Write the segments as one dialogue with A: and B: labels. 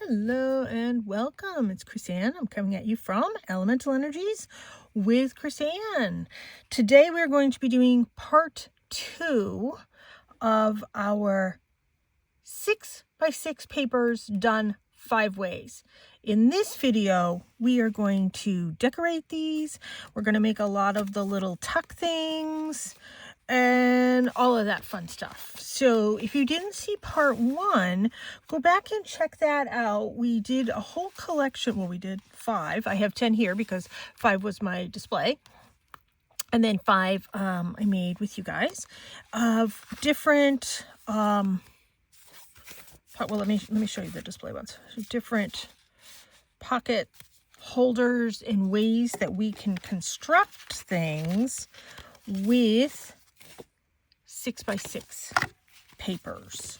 A: Hello and welcome. It's Chris-Anne. I'm coming at you from Elemental Energies with Chris-Anne. Today we're going to be doing part 2 of our 6x6 papers done 5 ways. In this video, we are going to decorate these. We're going to make a lot of the little tuck things and all of that fun stuff. So if you didn't see part 1, go back and check that out. We did a whole collection. Well, we did 5. I have 10 here because 5 was my display. And then 5 I made with you guys of different, well, let me show you the display ones. Different pocket holders and ways that we can construct things with 6x6 papers.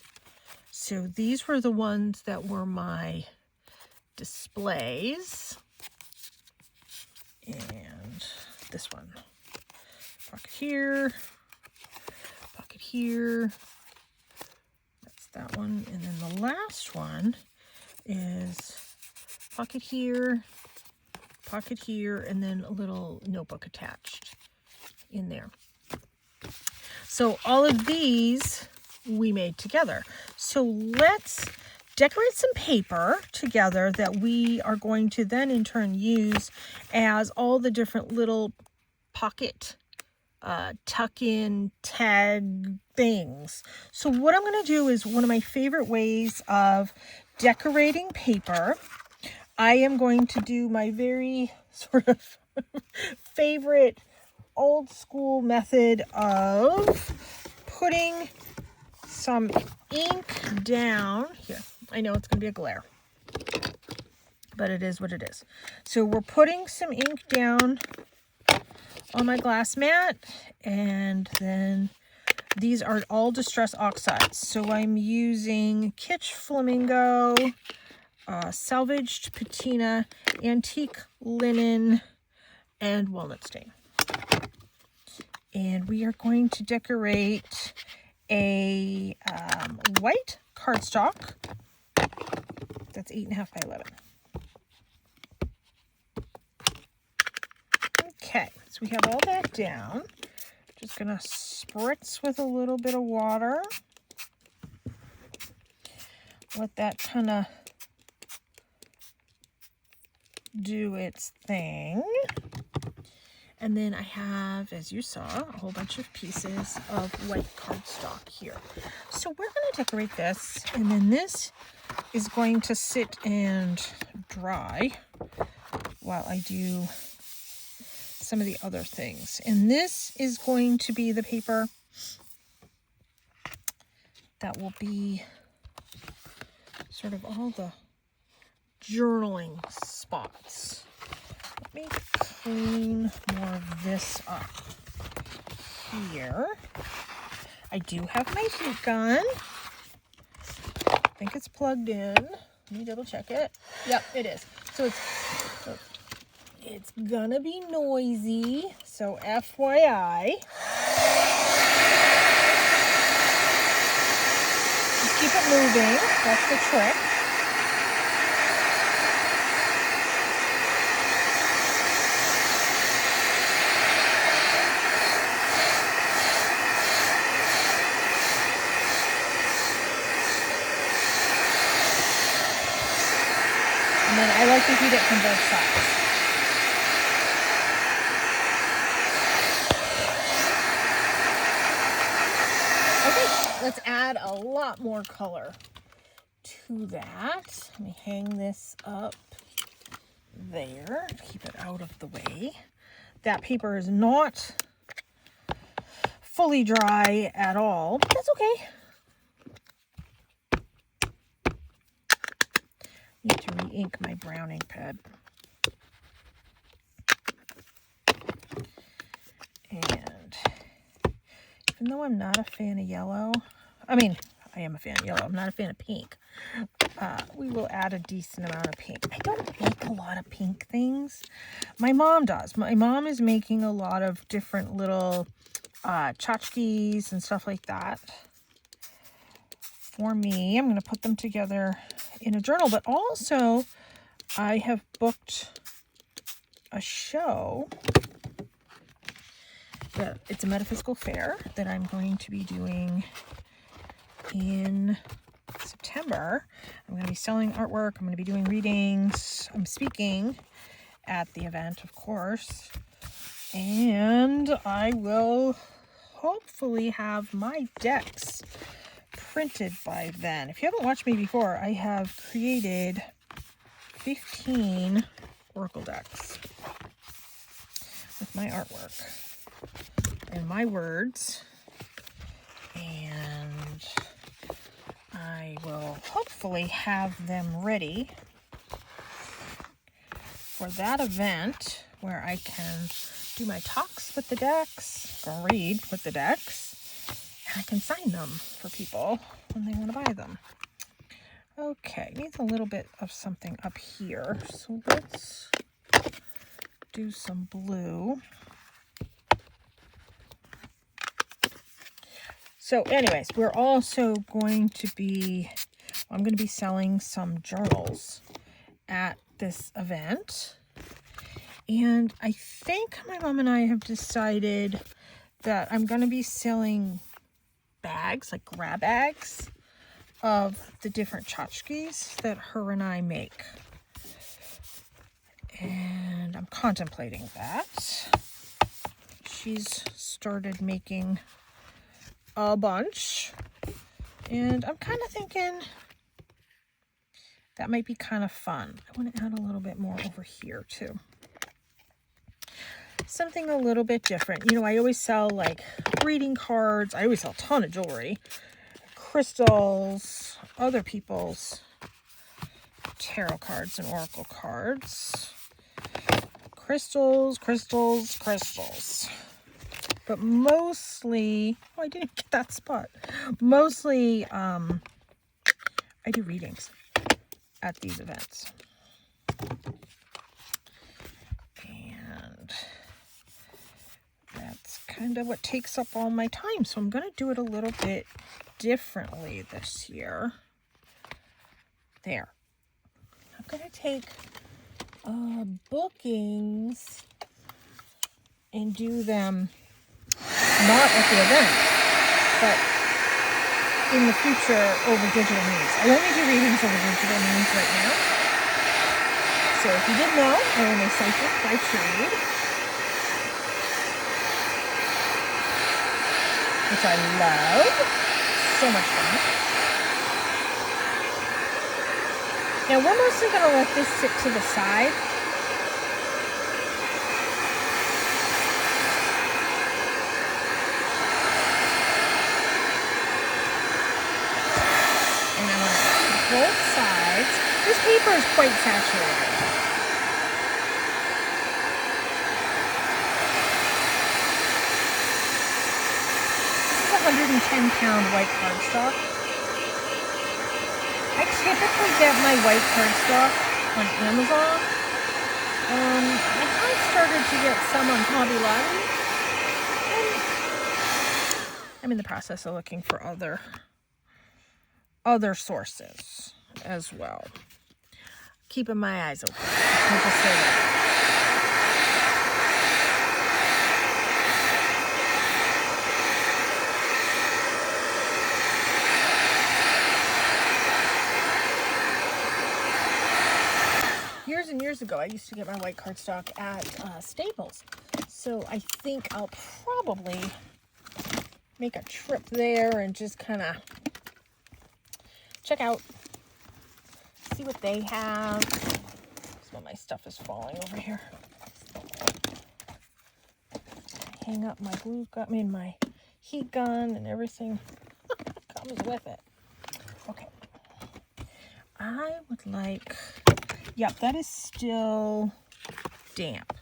A: So these were the ones that were my displays. And this one. Pocket here. Pocket here. That's that one. And then the last one is pocket here, and then a little notebook attached in there. So all of these we made together. So let's decorate some paper together that we are going to then in turn use as all the different little pocket tuck-in tag things. So what I'm going to do is one of my favorite ways of decorating paper. I am going to do my very sort of favorite old school method of putting some ink down here. I know it's going to be a glare, but it is what it is. So we're putting some ink down on my glass mat, and then these are all Distress Oxides. So I'm using Kitsch Flamingo, Salvaged Patina, Antique Linen, and Walnut Stain. And we are going to decorate a white cardstock that's 8.5 by 11. Okay, so we have all that down. Just gonna spritz with a little bit of water. Let that kind of do its thing. And then I have, as you saw, a whole bunch of pieces of white cardstock here. So we're going to decorate this, and then this is going to sit and dry while I do some of the other things. And this is going to be the paper that will be sort of all the journaling spots. Let me clean more of this up here. I do have my heat gun. I think it's plugged in. Let me double check it. Yep, it is. So it's gonna be noisy. So FYI. Just keep it moving. That's the trick. And then I like to heat it from both sides. Okay, let's add a lot more color to that. Let me hang this up there, keep it out of the way. That paper is not fully dry at all, but that's okay. Need to re-ink my brown ink pad. And even though I'm not a fan of yellow, I mean, I am a fan of yellow, I'm not a fan of pink, we will add a decent amount of pink. I don't make a lot of pink things. My mom does. My mom is making a lot of different little tchotchkes and stuff like that. For me, I'm going to put them together in a journal, but also I have booked a show. It's a metaphysical fair that I'm going to be doing in September. I'm going to be selling artwork. I'm going to be doing readings. I'm speaking at the event, of course. And I will hopefully have my decks printed by then. If you haven't watched me before, I have created 15 Oracle decks with my artwork and my words, and I will hopefully have them ready for that event where I can do my talks with the decks, or read with the decks, and I can sign them for people when they want to buy them. Okay, needs a little bit of something up here, so let's do some blue. So anyways, we're also going to be, I'm going to be selling some journals at this event. And I think my mom and I have decided that I'm going to be selling bags, like grab bags, of the different tchotchkes that her and I make. And I'm contemplating that. She's started making a bunch, and I'm kind of thinking that might be kind of fun. I want to add a little bit more over here too. Something a little bit different. You know, I always sell like greeting cards. I always sell a ton of jewelry, crystals, other people's tarot cards and oracle cards. Crystals. But mostly, oh, I didn't get that spot. Mostly, I do readings at these events. And that's kind of what takes up all my time. So I'm going to do it a little bit differently this year. There. I'm going to take bookings and do them not at the event, but in the future over digital means. I only do readings over digital means right now. So if you didn't know, I am a psychic by trade, which I love. So much fun. Now we're mostly going to let this sit to the side. Both sides. This paper is quite saturated. This is 110-pound white cardstock. I typically get my white cardstock on Amazon. I have started to get some on Hobby Lobby. And I'm in the process of looking for other sources as well. Keeping my eyes open. I'll just say that. Years and years ago, I used to get my white cardstock at Staples. So I think I'll probably make a trip there and just kind of check out, see what they have. Some of my stuff is falling over here. Hang up my glue gun, my heat gun and everything comes with it. Okay. I would like, yep, that is still damp.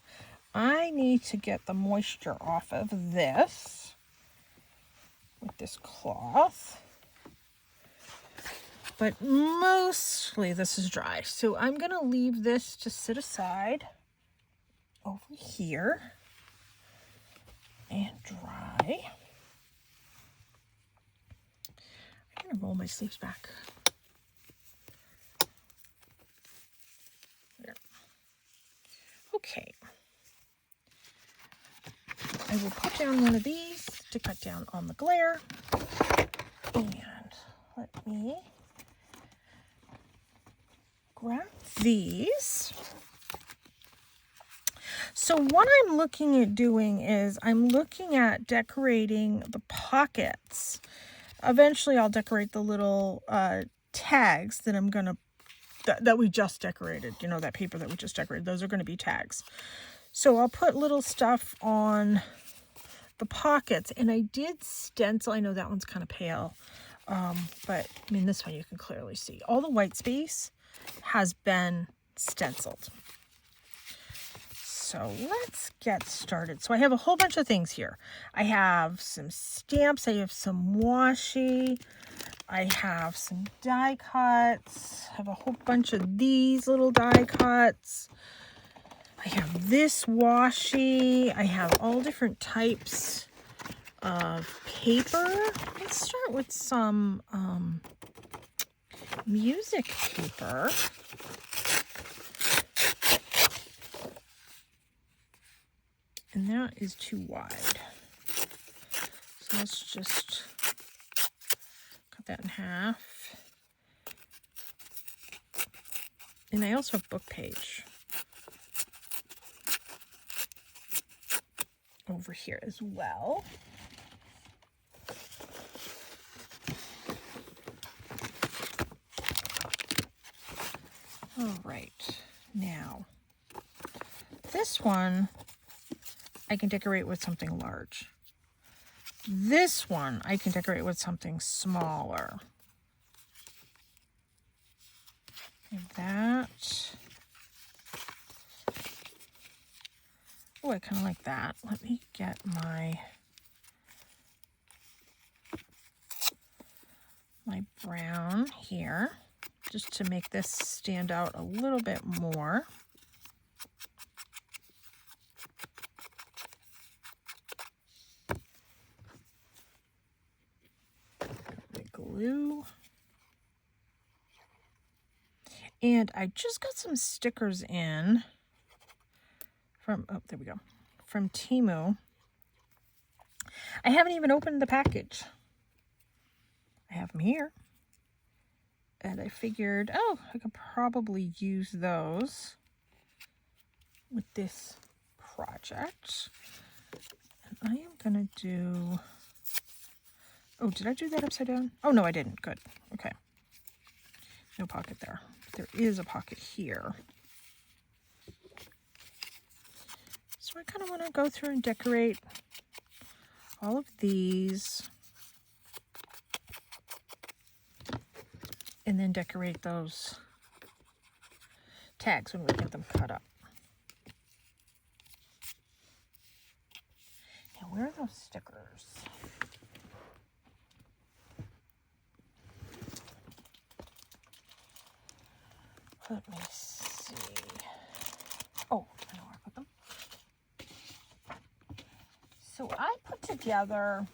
A: I need to get the moisture off of this with this cloth. But mostly this is dry. So I'm going to leave this to sit aside over here and dry. I'm going to roll my sleeves back. Okay. I will put down one of these to cut down on the glare. And let me grab these. So what I'm looking at doing is I'm looking at decorating the pockets. Eventually I'll decorate the little tags that I'm going to, that we just decorated. You know, that paper that we just decorated. Those are going to be tags. So I'll put little stuff on the pockets. And I did stencil. I know that one's kind of pale. But I mean, this one you can clearly see. All the white space has been stenciled. So let's get started. So I have a whole bunch of things here. I have some stamps. I have some washi. I have some die cuts. I have a whole bunch of these little die cuts. I have this washi. I have all different types of paper. Let's start with some music paper. And that is too wide. So let's just cut that in half. And I also have book page over here as well. All right, now this one I can decorate with something large. This one I can decorate with something smaller. Like that. Oh, I kind of like that. Let me get my brown here just to make this stand out a little bit more. Glue. And I just got some stickers in from, oh, there we go, from Temu. I haven't even opened the package. I have them here. And I figured, oh, I could probably use those with this project. And I am going to do, oh, did I do that upside down? Oh, no, I didn't. Good. Okay. No pocket there. There is a pocket here. So I kind of want to go through and decorate all of these. And then decorate those tags when we get them cut up. Now, where are those stickers? Let me see. Oh, I know where I put them. So I put together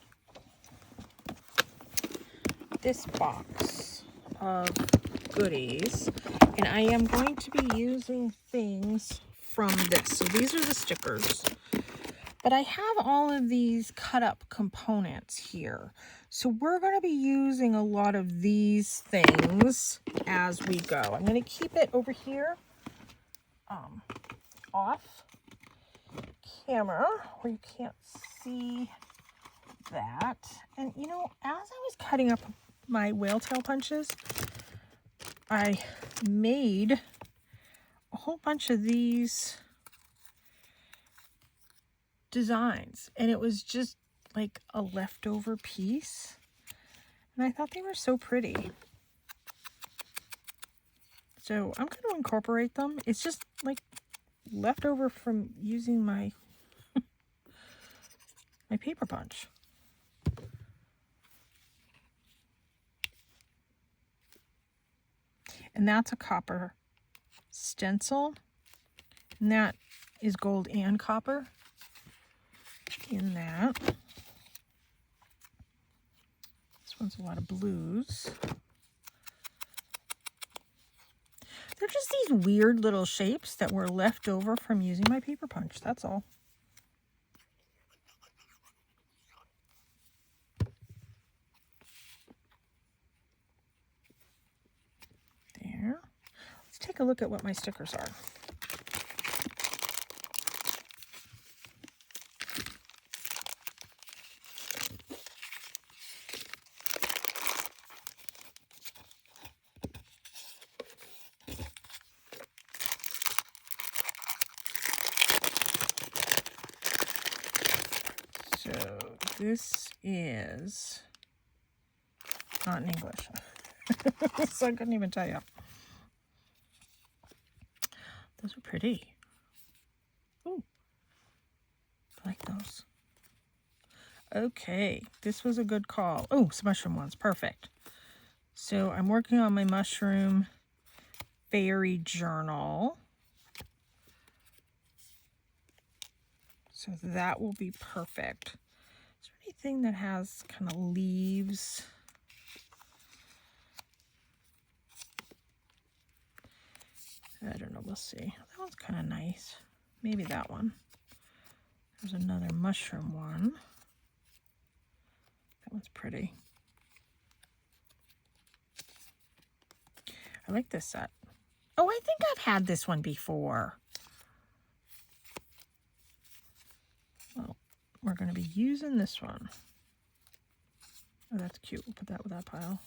A: this box of goodies, and I am going to be using things from this. So these are the stickers, but I have all of these cut up components here. So we're going to be using a lot of these things as we go. I'm going to keep it over here off camera where you can't see that. And you know, as I was cutting up my whale tail punches, I made a whole bunch of these designs, and it was just like a leftover piece, and I thought they were so pretty. So I'm going to incorporate them. It's just like leftover from using my my paper punch. And that's a copper stencil, and that is gold and copper in that. This one's a lot of blues. They're just these weird little shapes that were left over from using my paper punch. That's all. There. Let's take a look at what my stickers are. So this is not in English. So I couldn't even tell you. Those are pretty. Ooh, I like those. Okay, this was a good call. Oh, some mushroom ones. Perfect. So I'm working on my mushroom fairy journal. So that will be perfect. Is there anything that has kind of leaves? I don't know. We'll see. That one's kind of nice. Maybe that one. There's another mushroom one. That one's pretty. I like this set. Oh, I think I've had this one before. Well, we're going to be using this one. Oh, that's cute. We'll put that with that pile.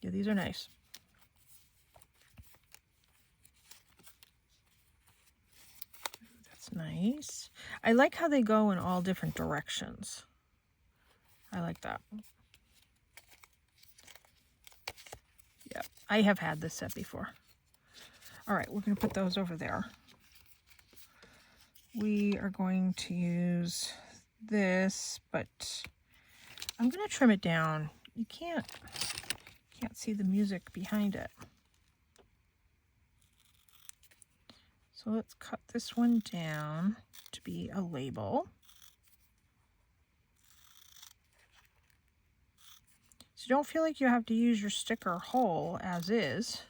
A: Yeah, these are nice. That's nice. I like how they go in all different directions. I like that. Yeah, I have had this set before. All right, we're going to put those over there. We are going to use this, but I'm going to trim it down. You can't see the music behind it. So let's cut this one down to be a label. So don't feel like you have to use your sticker whole as is.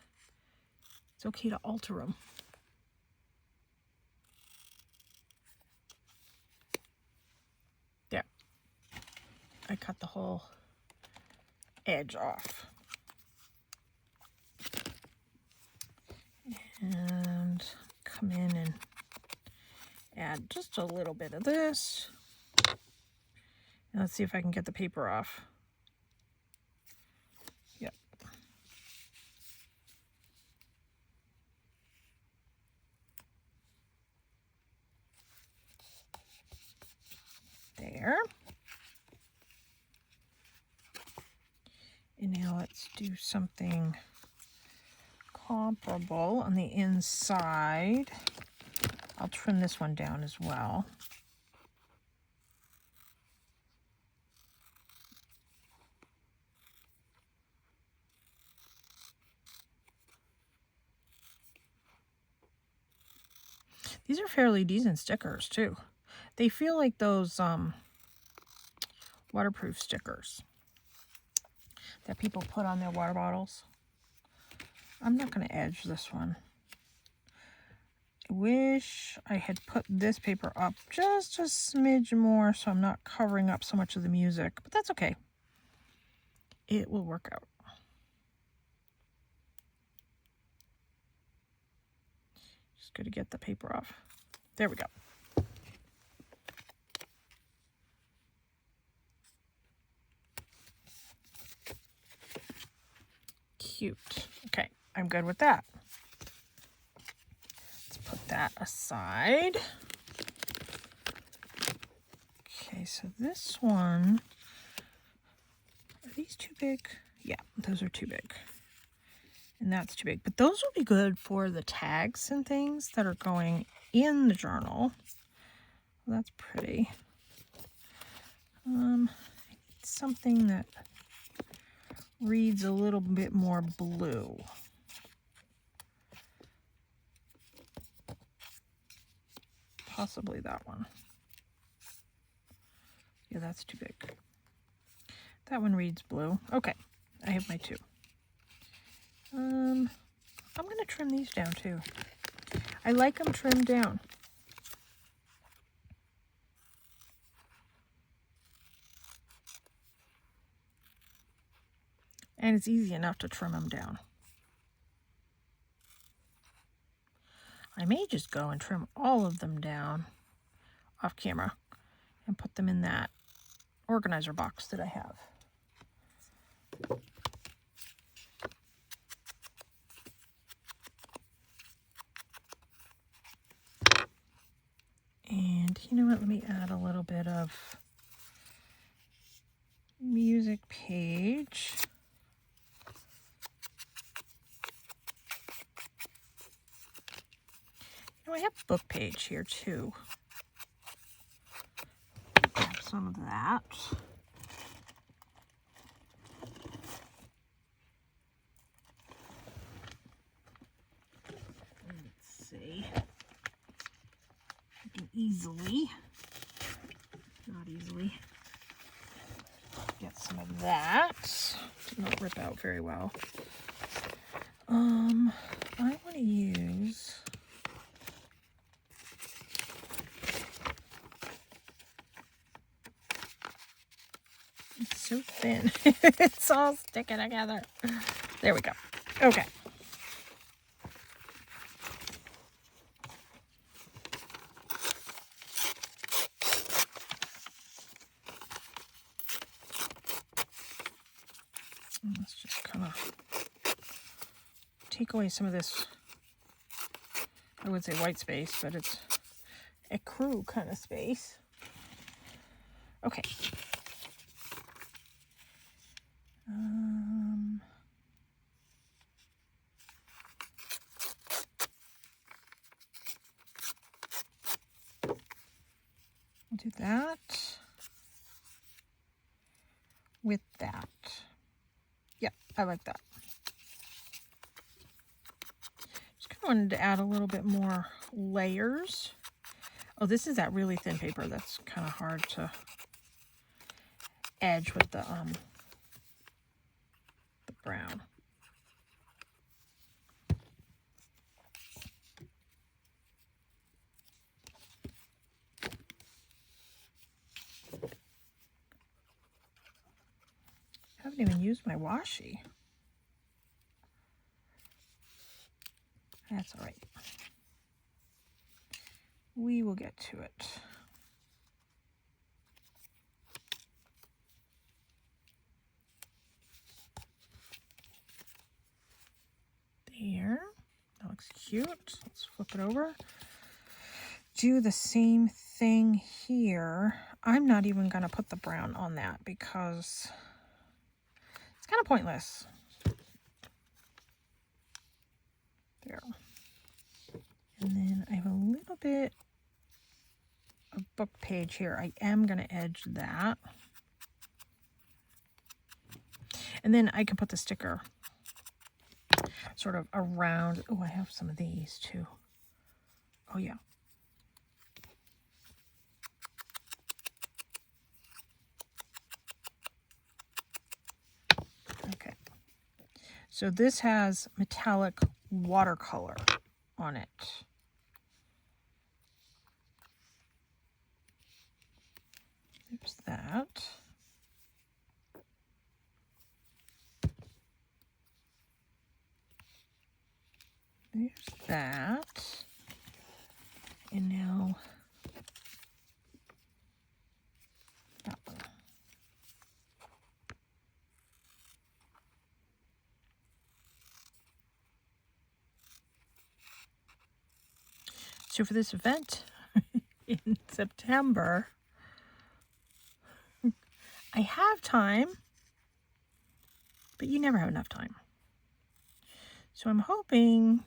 A: It's okay to alter them. There. I cut the whole edge off. And come in and add just a little bit of this. And let's see if I can get the paper off. Yep. There. And now let's do something comparable on the inside. I'll trim this one down as well. These are fairly decent stickers too. They feel like those waterproof stickers that people put on their water bottles. I'm not going to edge this one. I wish I had put this paper up just a smidge more so I'm not covering up so much of the music, but that's okay. It will work out. Just got to get the paper off. There we go. Cute. Okay, I'm good with that. Let's put that aside. Okay, so this one, are these too big? Yeah, those are too big. And that's too big. But those will be good for the tags and things that are going in the journal. Well, that's pretty. I need something that reads a little bit more blue. Possibly that one. Yeah, that's too big. That one reads blue. Okay, I have my two. trim these down too. I like them trimmed down. And it's easy enough to trim them down. I may just go and trim all of them down off camera and put them in that organizer box that I have. And you know what, let me add a little bit of music page. You know, I have book page here too. Grab some of that. Let's see. I can easily, not easily, get some of that. Did not rip out very well. I want to use it's so thin. It's all sticking together. There we go. Okay. Let's just kind of take away some of this, I would say white space, but it's a crew kind of space. Okay. We'll do that with that. Yeah, I like that. Just kind of wanted to add a little bit more layers. Oh, this is that really thin paper that's kind of hard to edge with the brown. I haven't even used my washi. That's all right. We will get to it. There. That looks cute. Let's flip it over. Do the same thing here. I'm not even going to put the brown on that because it's kind of pointless. There. And then I have a little bit of book page here. I am going to edge that. And then I can put the sticker sort of around. Oh, I have some of these too. Oh, yeah. Okay. So this has metallic watercolor on it. There's that. There's that. And now that one. So for this event in September, I have time, but you never have enough time. So I'm hoping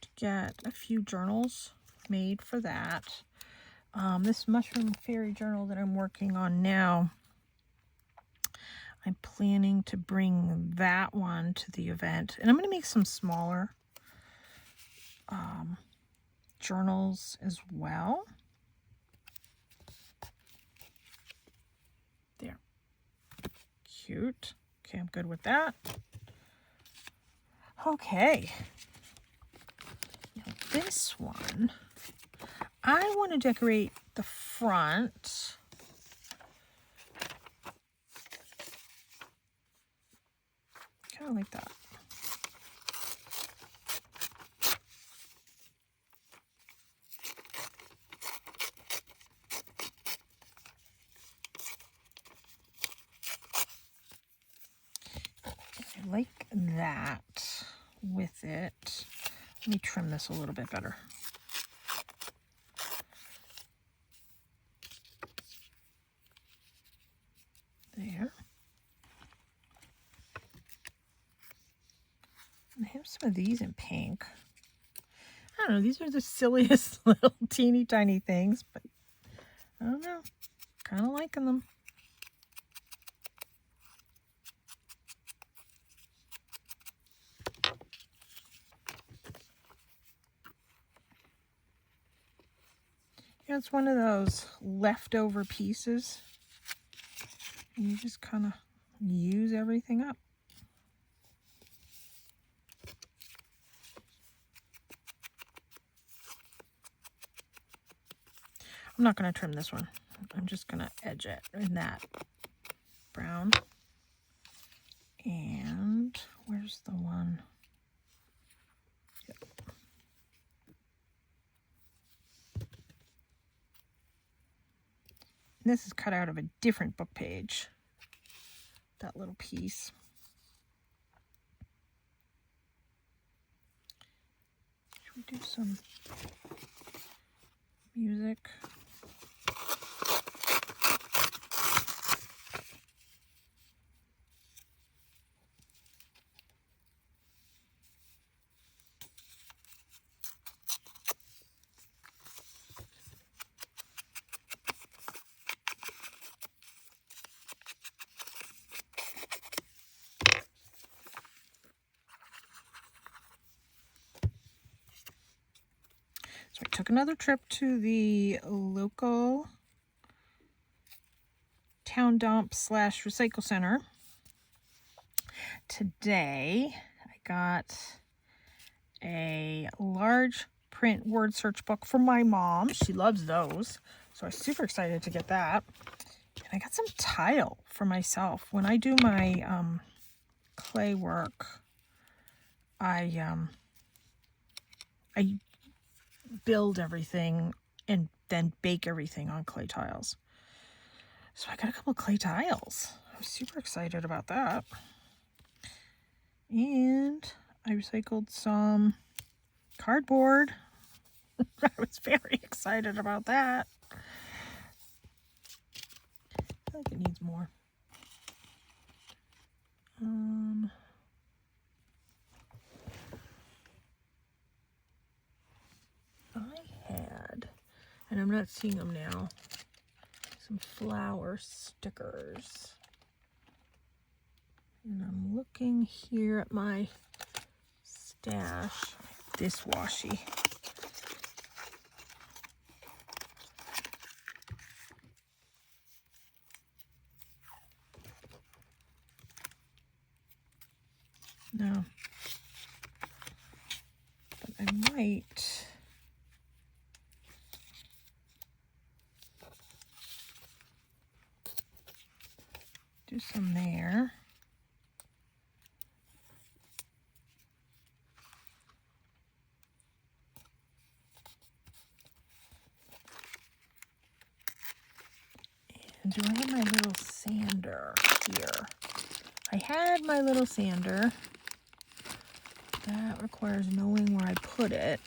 A: to get a few journals made for that. This Mushroom Fairy journal that I'm working on now, I'm planning to bring that one to the event. And I'm going to make some smaller journals as well. There. Cute. Okay, I'm good with that. Okay. this one, I want to decorate the front. Kind of like that. I like that with it. Let me trim this a little bit better. There. And I have some of these in pink. I don't know, these are the silliest little teeny tiny things, but I don't know, kind of liking them. Yeah, it's one of those leftover pieces. And you just kind of use everything up. I'm not going to trim this one. I'm just going to edge it in that brown. And where's the one? Yep. This is cut out of a different book page. That little piece. Should we do some music? So I took another trip to the local town dump / recycle center. Today I got a large print word search book for my mom. She loves those. So I was super excited to get that. And I got some tile for myself. When I do my clay work, I build everything and then bake everything on clay tiles. So I got a couple of clay tiles. I was super excited about that. And I recycled some cardboard. I was very excited about that. I think it needs more. I had, and I'm not seeing them now, some flower stickers. And I'm looking here at my stash. This washi. No. But I might do some there. And do I have my little sander here? I had my little sander. That requires knowing where I put it.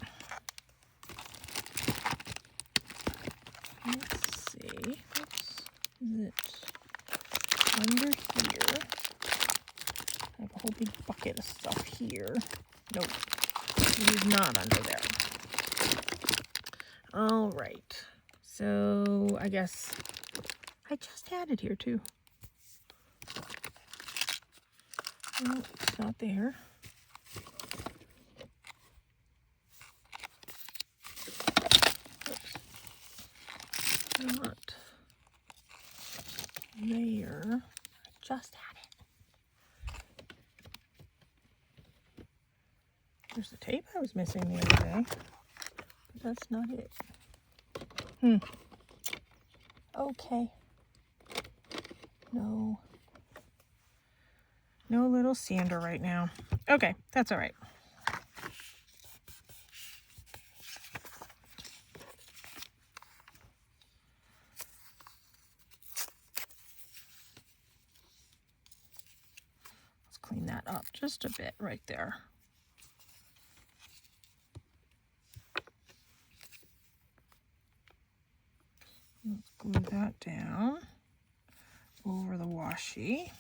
A: Let's see. Oops. Is it under here? I have a whole big bucket of stuff here. Nope. It is not under there. All right. So I guess I just had it here too. No, it's not there. Oops. Not there. I just had it. There's the tape I was missing the other day. that's not it. Okay. No. No little sander right now. Okay, that's all right. Let's clean that up just a bit right there. Let's glue that down over the washi.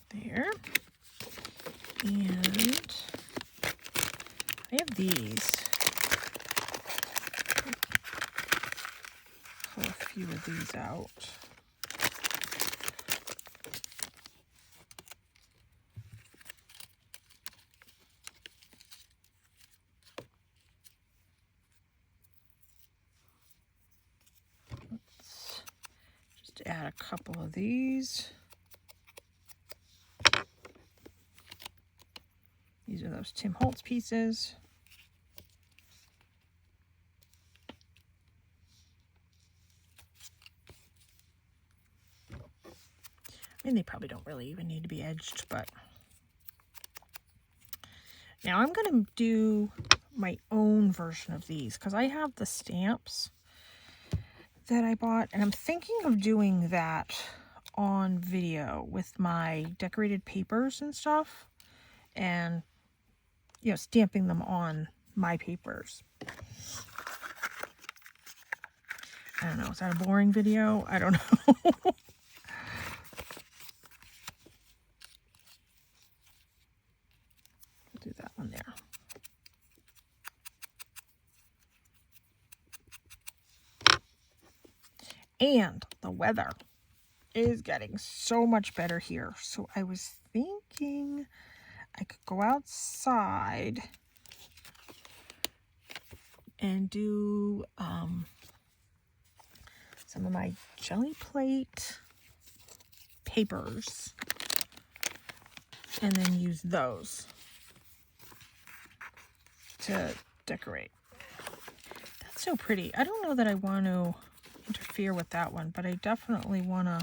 A: There. And I have these. Pull a few of these out. Let's just add a couple of these. These are those Tim Holtz pieces. I mean, they probably don't really even need to be edged, but now I'm going to do my own version of these because I have the stamps that I bought, and I'm thinking of doing that on video with my decorated papers and stuff, and you know, stamping them on my papers. I don't know, is that a boring video? I don't know. Do that one there. And the weather is getting so much better here. So I was thinking I could go outside and do some of my jelly plate papers and then use those to decorate. That's so pretty. I don't know that I want to interfere with that one, but I definitely want to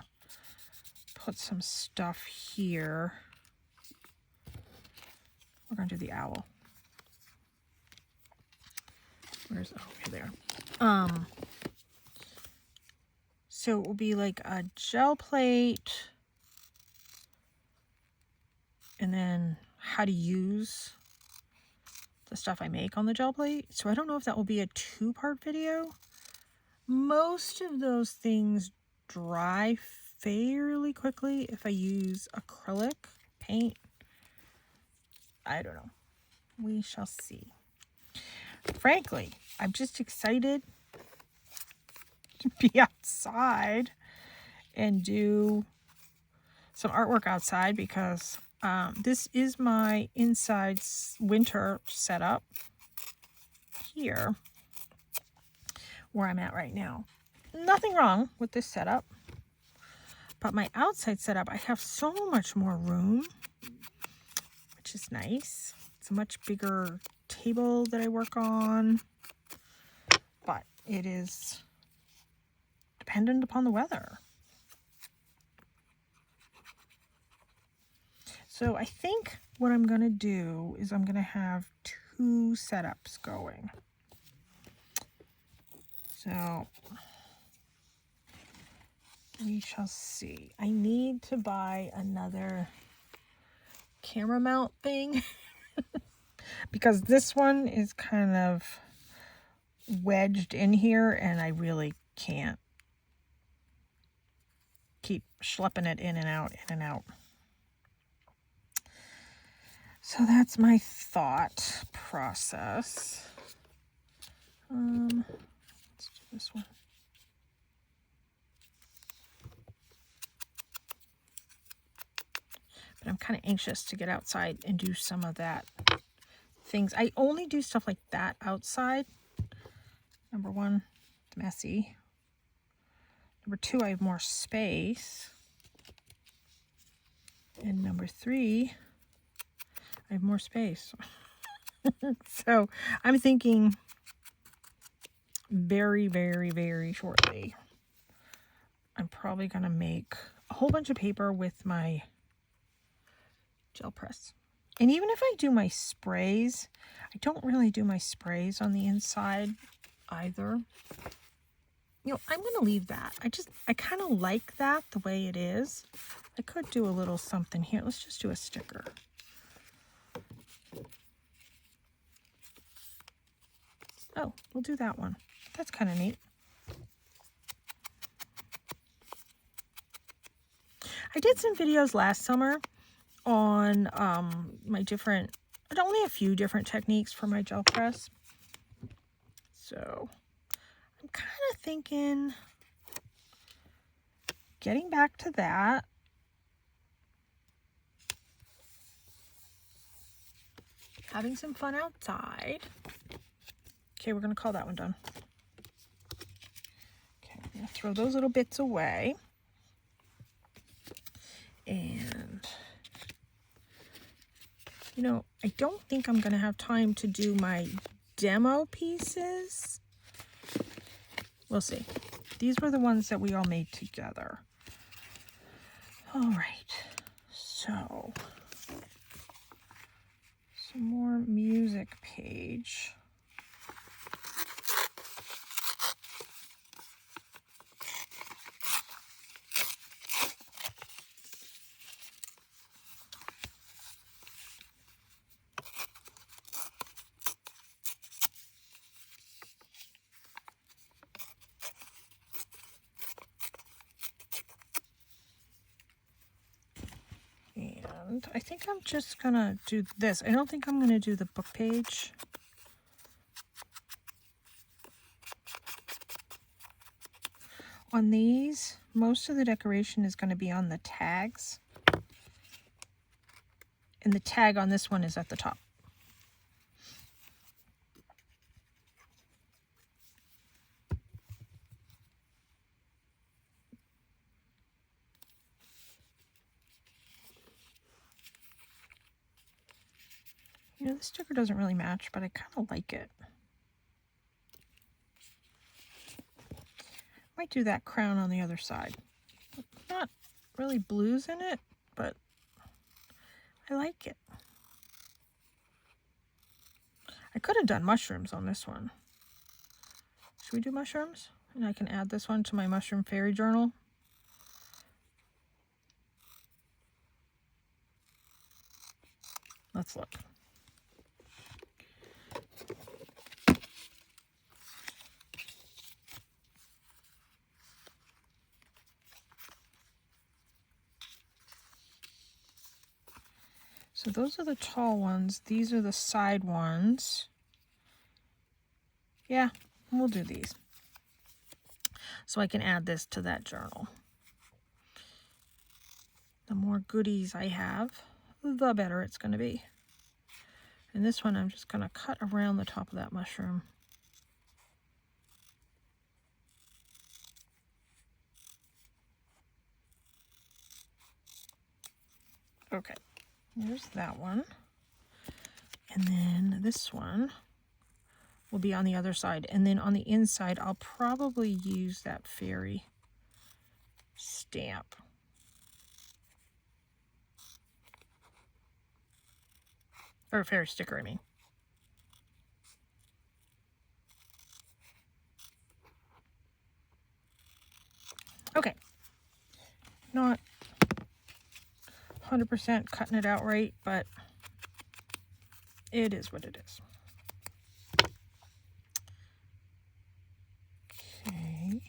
A: put some stuff here. We're going to do the owl. Where's, oh, over there. So it will be like a gel plate and then how to use the stuff I make on the gel plate. So I don't know if that will be a two-part video. Most of those things dry fairly quickly if I use acrylic paint. I don't know. We shall see. Frankly, I'm just excited to be outside and do some artwork outside because this is my inside winter setup here where I'm at right now. Nothing wrong with this setup, but my outside setup, I have so much more room, which is nice. It's a much bigger table that I work on, but it is dependent upon the weather. So I think what I'm going to do is I'm going to have two setups going. So we shall see. I need to buy another camera mount thing because this one is kind of wedged in here and I really can't keep schlepping it in and out, in and out. So that's my thought process. Let's do this one. But I'm kind of anxious to get outside and do some of that things. I only do stuff like that outside. Number one, it's messy. Number two, I have more space. And number 3, I have more space. So I'm thinking very, very, very shortly, I'm probably going to make a whole bunch of paper with my gel press. And even if I do my sprays, I don't really do my sprays on the inside either. You know, I'm going to leave that. I kind of like that the way it is. I could do a little something here. Let's just do a sticker. Oh, we'll do that one. That's kind of neat. I did some videos last summer on my different, only a few different techniques for my gel press. So I'm kind of thinking getting back to that. Having some fun outside. Okay, we're going to call that one done. Okay, I'm going to throw those little bits away. And, you know, I don't think I'm going to have time to do my demo pieces. We'll see. These were the ones that we all made together. All right, so some more music page. And I think I'm just gonna do this. I don't think I'm gonna do the book page. On these, most of the decoration is gonna be on the tags. And the tag on this one is at the top. You know, the sticker doesn't really match, but I kind of like it. Might do that crown on the other side. Not really blues in it, but I like it. I could have done mushrooms on this one. Should we do mushrooms? And I can add this one to my mushroom fairy journal. Let's look. So those are the tall ones. These are the side ones. Yeah, we'll do these. So I can add this to that journal. The more goodies I have, the better it's going to be. And this one I'm just going to cut around the top of that mushroom. Okay, there's that one. And then this one will be on the other side. And then on the inside, I'll probably use that fairy stamp. Or fairy sticker, I mean. Okay. Not 100% cutting it out right, but it is what it is. Okay.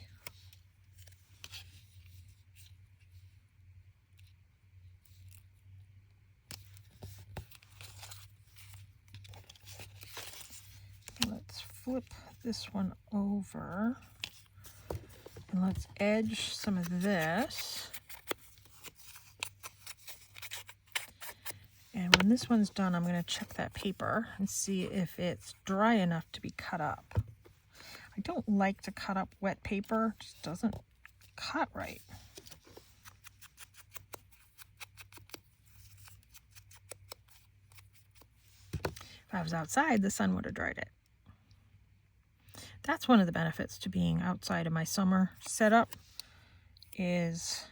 A: Let's flip this one over and let's edge some of this. And when this one's done, I'm going to check that paper and see if it's dry enough to be cut up. I don't like to cut up wet paper. It just doesn't cut right. If I was outside, the sun would have dried it. That's one of the benefits to being outside of my summer setup, is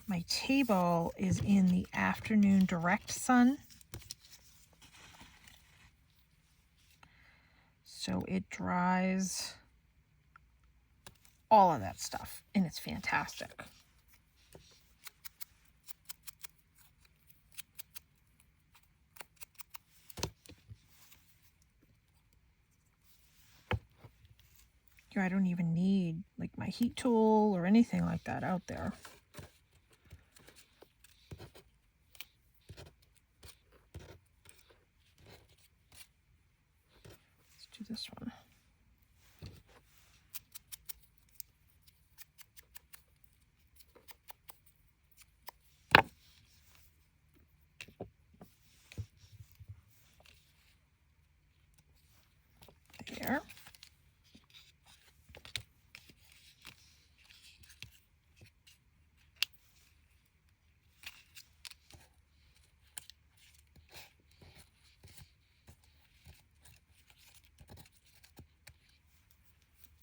A: my table is in the afternoon direct sun. So it dries all of that stuff, and it's fantastic. I don't even need like my heat tool or anything like that out there. Let's do this one. There.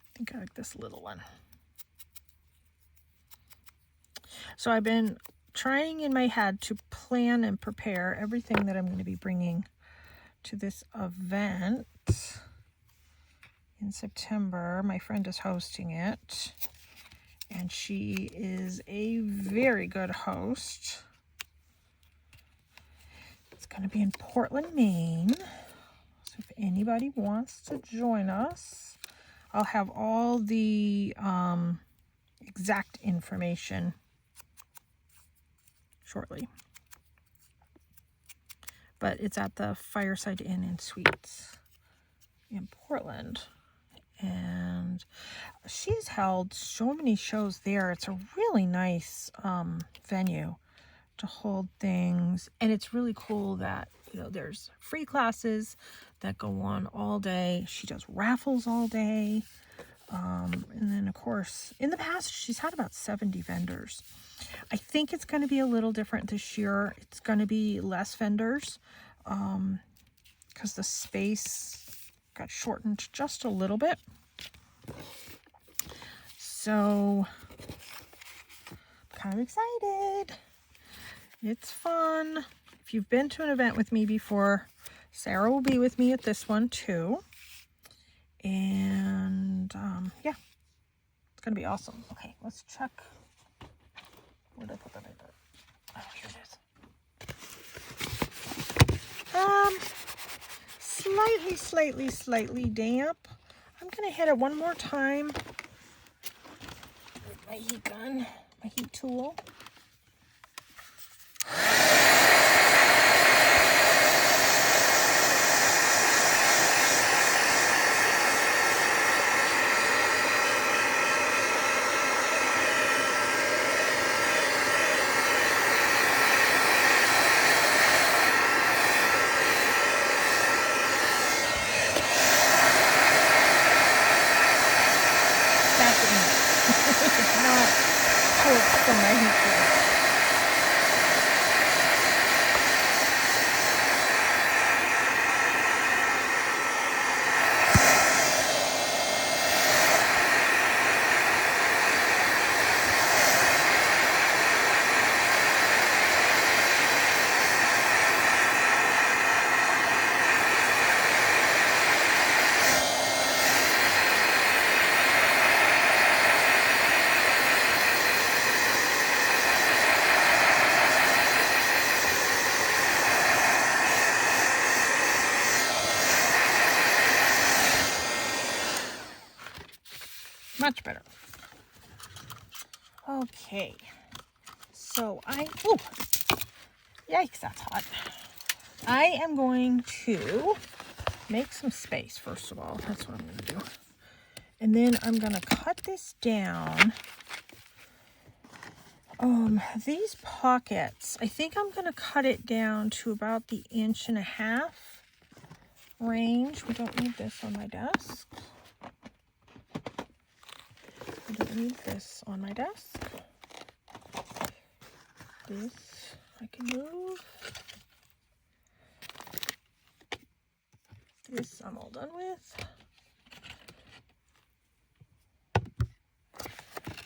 A: I think I like this little one. So I've been trying in my head to plan and prepare everything that I'm going to be bringing to this event in September. My friend is hosting it, and she is a very good host. It's going to be in Portland, Maine. So if anybody wants to join us, I'll have all the exact information shortly. But it's at the Fireside Inn and Suites in Portland. And she's held so many shows there. It's a really nice venue to hold things. And it's really cool that, you know, there's free classes that go on all day. She does raffles all day. And then, of course, in the past, she's had about 70 vendors. I think it's going to be a little different this year. It's going to be less vendors because the space got shortened just a little bit. So, I'm kind of excited. It's fun. If you've been to an event with me before, Sarah will be with me at this one too. And yeah, it's going to be awesome. Okay, let's check. Where did I put that? Oh, here it is. Slightly damp. I'm going to hit it one more time with my heat gun, my heat tool. From my heat tool. Much better. Okay, so yikes, that's hot. I am going to make some space, first of all. That's what I'm going to do. And then I'm going to cut this down. These pockets, I think I'm going to cut it down to about the 1.5 inch range. We don't need this on my desk. I don't need this on my desk. This I can move. This I'm all done with.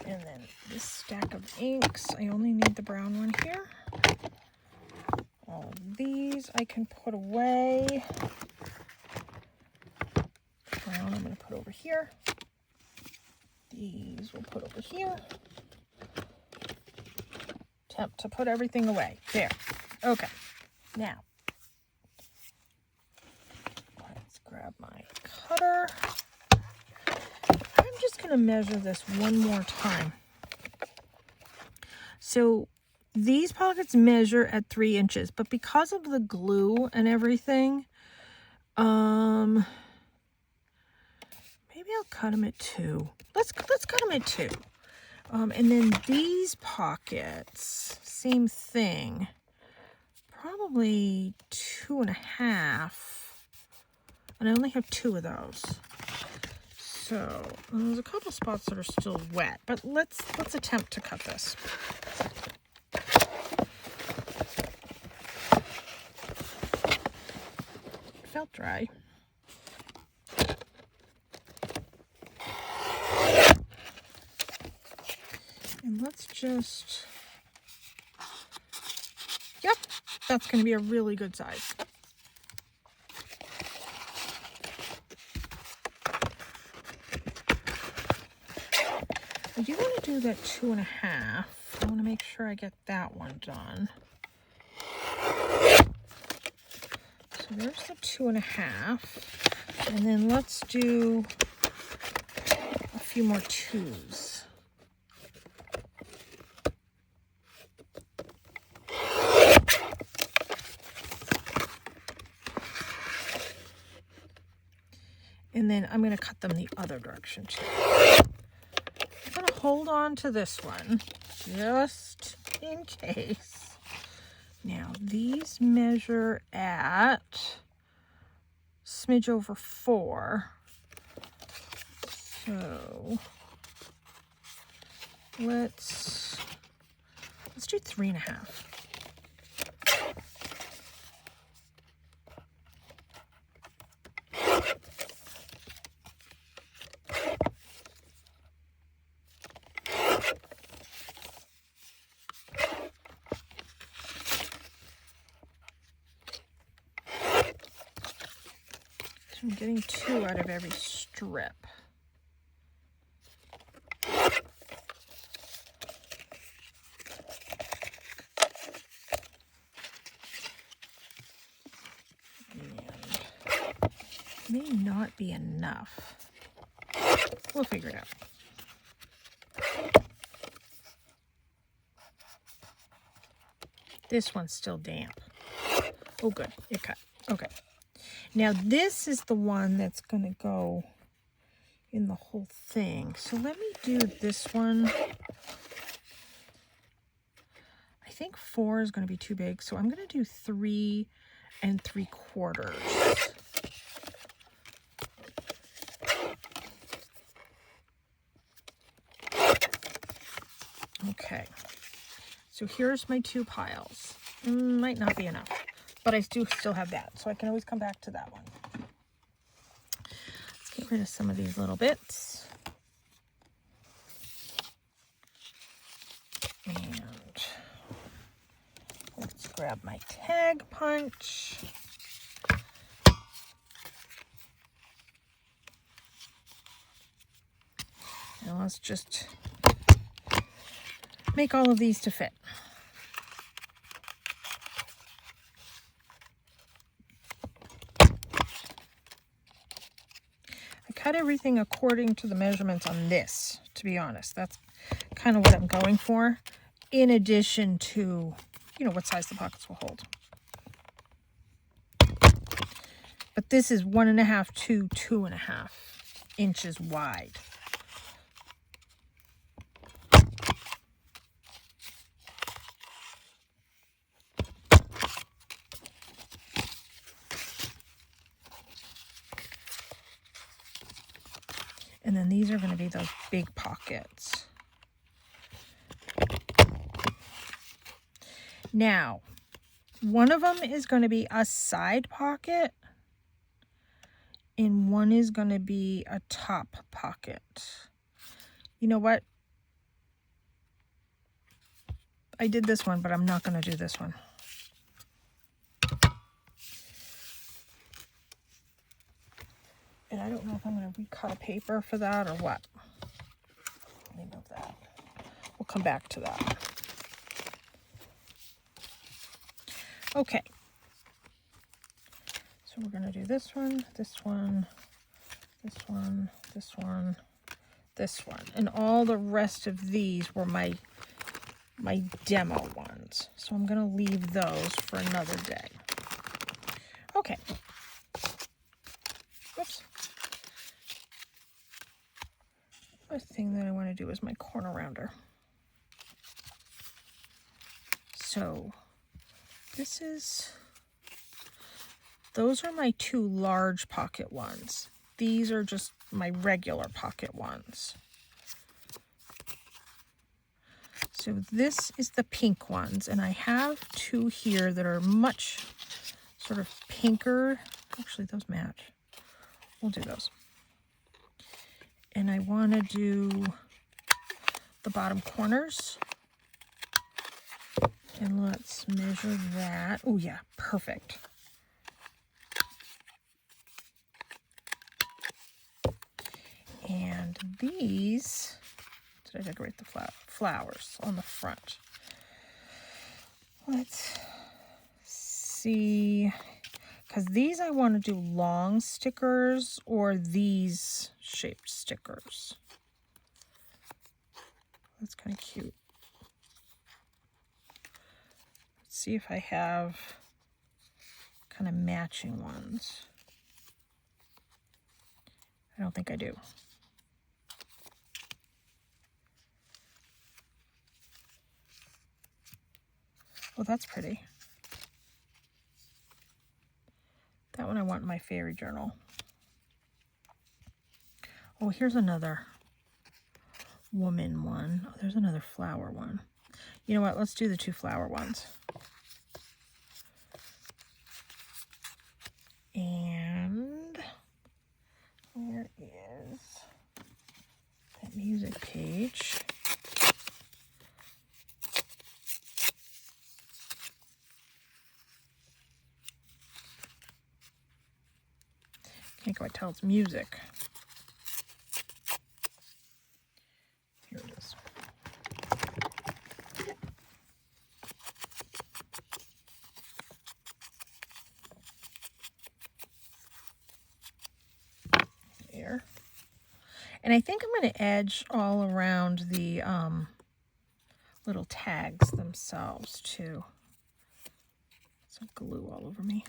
A: And then this stack of inks, I only need the brown one here. All of these I can put away. Brown I'm going to put over here. These we'll put over here. Attempt to put everything away. There. Okay. Now, let's grab my cutter. I'm just going to measure this one more time. So these pockets measure at 3 inches, but because of the glue and everything, maybe I'll cut them at 2. Let's cut them at 2. And then these pockets, same thing, probably 2.5. And I only have 2 of those. So there's a couple spots that are still wet, but let's attempt to cut this. It felt dry. And let's just, yep, that's going to be a really good size. I do want to do that 2.5. I want to make sure I get that one done. So there's the 2.5. And then let's do a few more 2s. And then I'm going to cut them the other direction too. I'm going to hold on to this one just in case. Now these measure at smidge over 4. So let's do 3.5. I'm getting 2 out of every strip. And may not be enough. We'll figure it out. This one's still damp. Oh, good. It cut. Okay. Now, this is the one that's going to go in the whole thing. So let me do this one. I think 4 is going to be too big, so I'm going to do 3 3/4. Okay. So here's my 2 piles. Might not be enough, but I do still have that, so I can always come back to that one. Let's get rid of some of these little bits. And let's grab my tag punch. And let's just make all of these to fit. Cut everything according to the measurements on this, to be honest. That's kind of what I'm going for, in addition to, you know, what size the pockets will hold. But this is 1.5 to 2.5 inches wide. And then these are going to be those big pockets. Now, one of them is going to be a side pocket. and one is going to be a top pocket. You know what? I did this one, but I'm not going to do this one. And I don't know if I'm going to recut a paper for that or what. Let me move that. We'll come back to that. Okay. So we're going to do this one, this one, this one, this one, this one. And all the rest of these were my demo ones. So I'm going to leave those for another day. Okay. Oops. First thing that I want to do is my corner rounder. So those are my two large pocket ones. These are just my regular pocket ones. So this is the pink ones, and I have two here that are much sort of pinker. Actually, those match. We'll do those. And I want to do the bottom corners. And let's measure that. Oh yeah, perfect. And these, did I decorate the flowers on the front? Let's see, because these I want to do long stickers or these shaped stickers. That's kind of cute. Let's see if I have kind of matching ones. I don't think I do. Well, that's pretty. That one I want in my fairy journal. Oh, here's another woman one. Oh, there's another flower one. You know what? Let's do the two flower ones. And where is that music page? Can't quite tell it's music. Here it is. There. And I think I'm going to edge all around the little tags themselves too. Some glue all over me.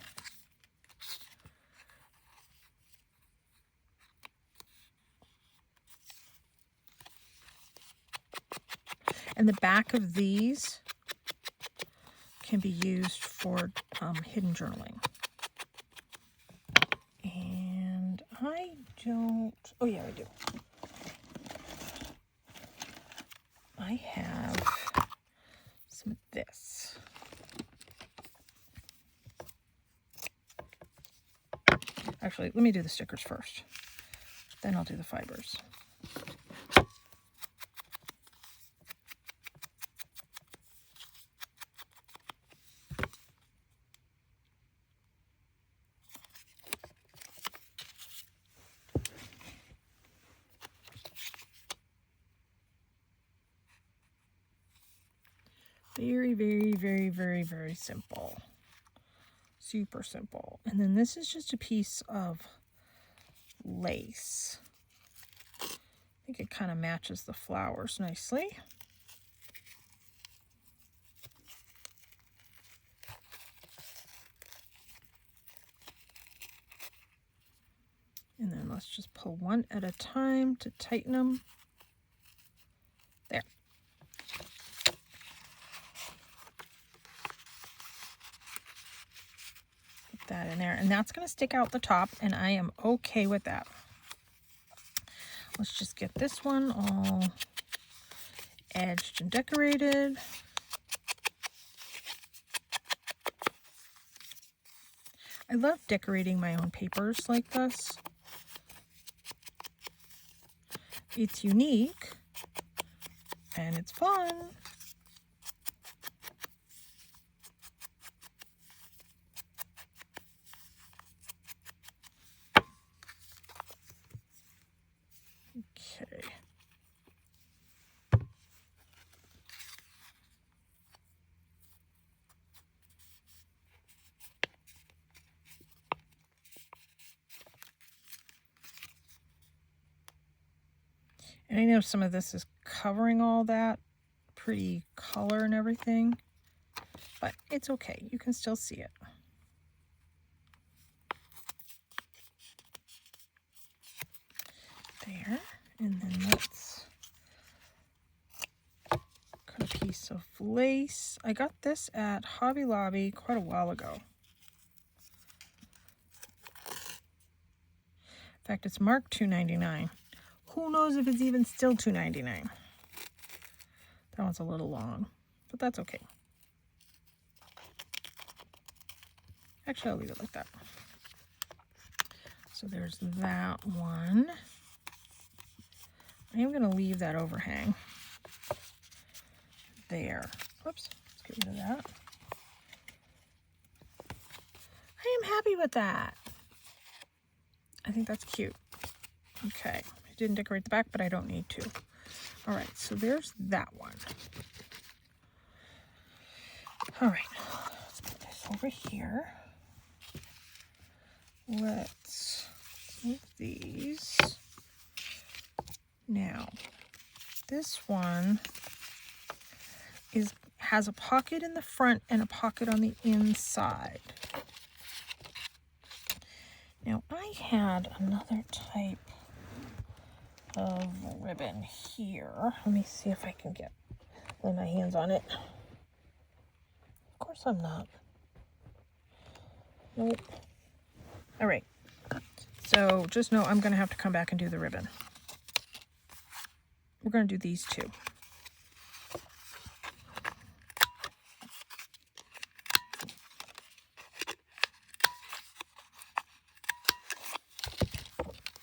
A: And the back of these can be used for hidden journaling. And I don't, oh yeah, I do. I have some of this. Actually, let me do the stickers first. Then I'll do the fibers. Very, very, very, very, very simple. Super simple. And then this is just a piece of lace. I think it kind of matches the flowers nicely. And then let's just pull one at a time to tighten them. There. Put that in there. And that's going to stick out the top, and I am okay with that. Let's just get this one all edged and decorated. I love decorating my own papers like this. it's unique and it's fun. Okay. And I know some of this is covering all that pretty color and everything, but it's okay. You can still see it. There. And then let's cut a piece of lace. I got this at Hobby Lobby quite a while ago. In fact, it's marked $2.99. Who knows if it's even still $2.99? That one's a little long, but that's okay. Actually, I'll leave it like that. So there's that one. I am going to leave that overhang there. Whoops, let's get rid of that. I am happy with that. I think that's cute. Okay, I didn't decorate the back, but I don't need to. All right, so there's that one. All right, let's put this over here. Let's move these. Now, this one has a pocket in the front and a pocket on the inside. Now, I had another type of ribbon here. Let me see if I can lay my hands on it. Of course I'm not. Nope. All right. So just know I'm going to have to come back and do the ribbon. We're going to do these two.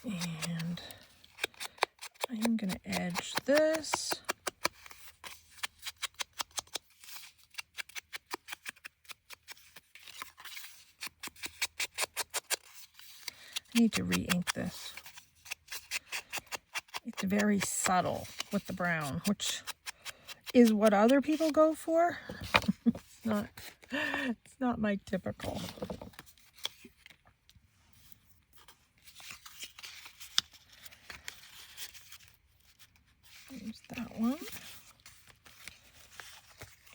A: And I'm going to edge this. I need to re-ink this. It's very subtle with the brown, which is what other people go for. It's not my typical. There's that one.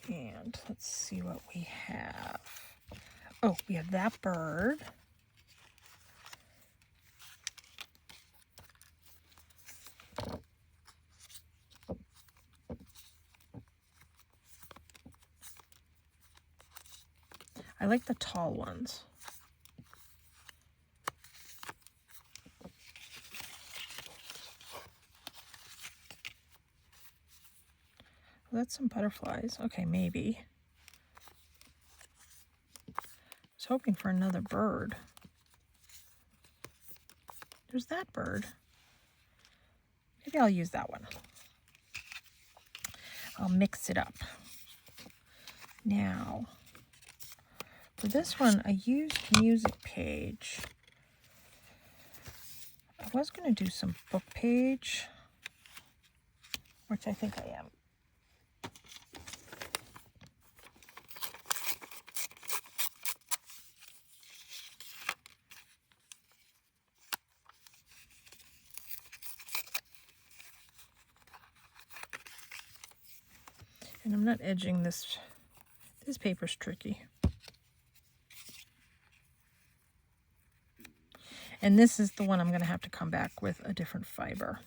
A: And let's see what we have. Oh, we have that bird. I like the tall ones. Well, that's some butterflies. Okay, maybe. I was hoping for another bird. There's that bird. Maybe I'll use that one. I'll mix it up. Now, for this one, I used Music Page. I was going to do some Book Page, which I think I am. And I'm not edging this. This paper's tricky. And this is the one I'm going to have to come back with a different fiber.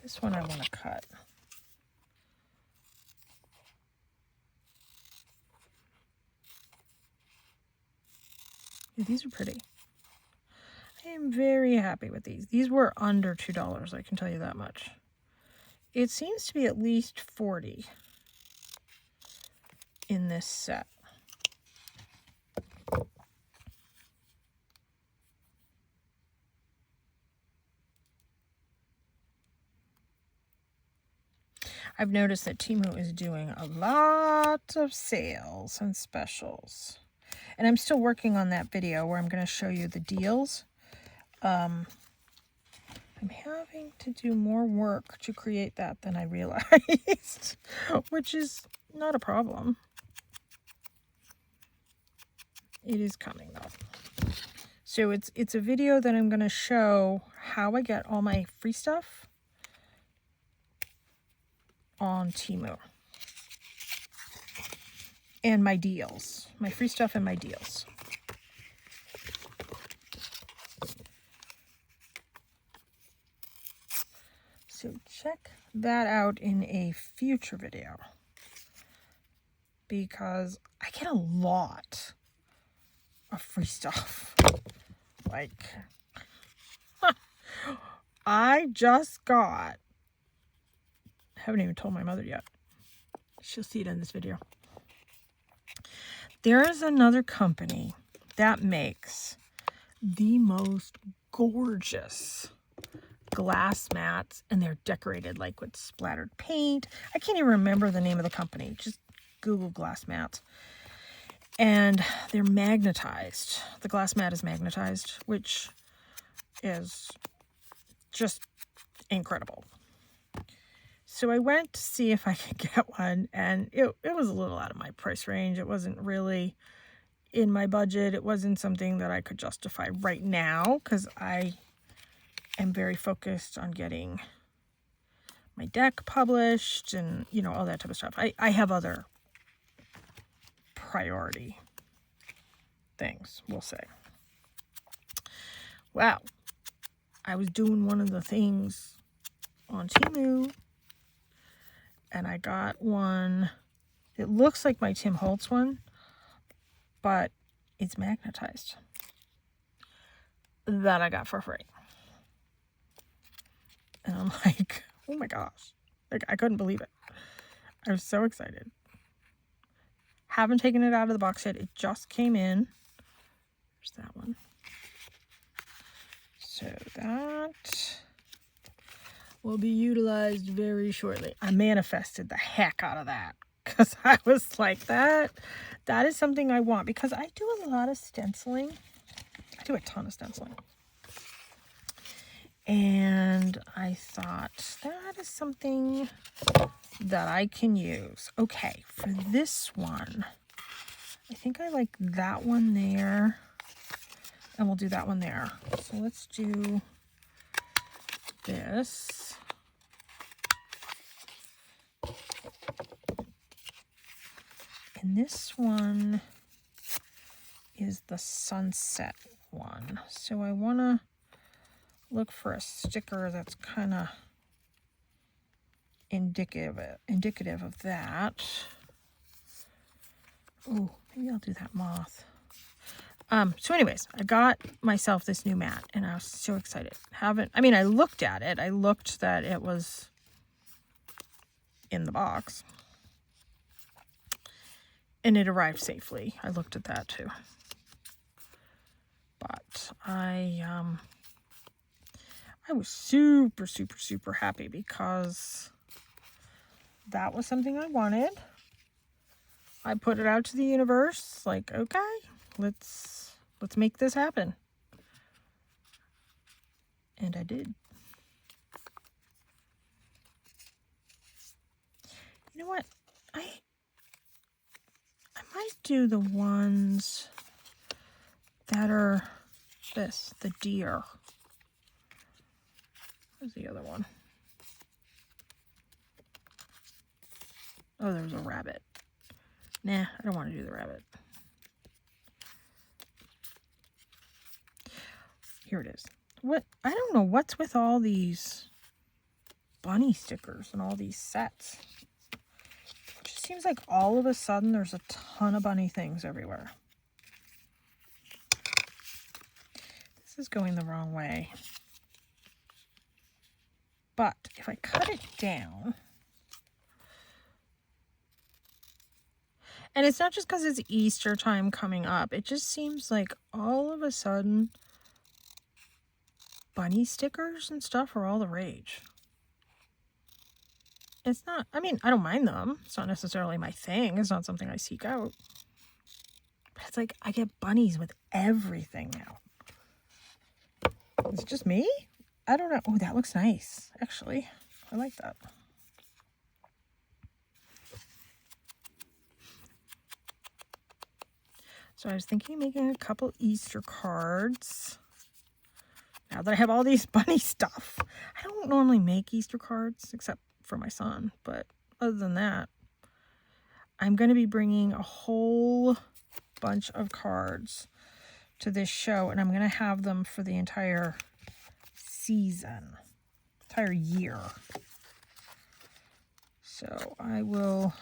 A: This one I want to cut. Yeah, these are pretty. I am very happy with these. These were under $2, I can tell you that much. It seems to be at least 40 in this set. I've noticed that Temu is doing a lot of sales and specials. And I'm still working on that video where I'm going to show you the deals. I'm having to do more work to create that than I realized, which is not a problem. It is coming though. So it's a video that I'm going to show how I get all my free stuff on Temu. And my deals. My free stuff and my deals. So check that out in a future video. Because I get a lot of free stuff. Like, I just got, haven't even told my mother yet. She'll see it in this video. There is another company that makes the most gorgeous glass mats, and they're decorated like with splattered paint. I can't even remember the name of the company. Just Google glass mats. And they're magnetized. The glass mat is magnetized, which is just incredible. So I went to see if I could get one, and it was a little out of my price range. It wasn't really in my budget. It wasn't something that I could justify right now because I am very focused on getting my deck published and, you know, all that type of stuff. I have other priority things, we'll say. Well, I was doing one of the things on Temu, and I got one. It looks like my Tim Holtz one, but it's magnetized. That I got for free. And I'm like, oh my gosh. Like, I couldn't believe it. I was so excited. Haven't taken it out of the box yet. It just came in. There's that one. So that will be utilized very shortly. I manifested the heck out of that because I was like, that is something I want, because I do a lot of stenciling. I do a ton of stenciling. And I thought, that is something that I can use. Okay, for this one, I think I like that one there. And we'll do that one there. So let's do this. And this one is the sunset one. So I want to look for a sticker that's kind of indicative of that. Oh, maybe I'll do that moth. So anyways, I got myself this new mat, and I was so excited. I looked at it. I looked that it was in the box. And it arrived safely. I looked at that too. But I was super, super, super happy because that was something I wanted. I put it out to the universe, like, okay, let's make this happen. And I did. You know what? I might do the ones that are the deer. Where's the other one? Oh, there's a rabbit. Nah, I don't want to do the rabbit. Here it is. I don't know what's with all these bunny stickers and all these sets. It just seems like all of a sudden there's a ton of bunny things everywhere. This is going the wrong way. But if I cut it down, and it's not just because it's Easter time coming up, it just seems like all of a sudden bunny stickers and stuff are all the rage. It's not, I mean, I don't mind them. It's not necessarily my thing. It's not something I seek out. But it's like, I get bunnies with everything now. Is it just me? I don't know. Oh, that looks nice, actually. I like that. So I was thinking of making a couple Easter cards. Now that I have all these bunny stuff. I don't normally make Easter cards, except for my son. But other than that, I'm going to be bringing a whole bunch of cards to this show. And I'm going to have them for the entire season. Entire year. So I will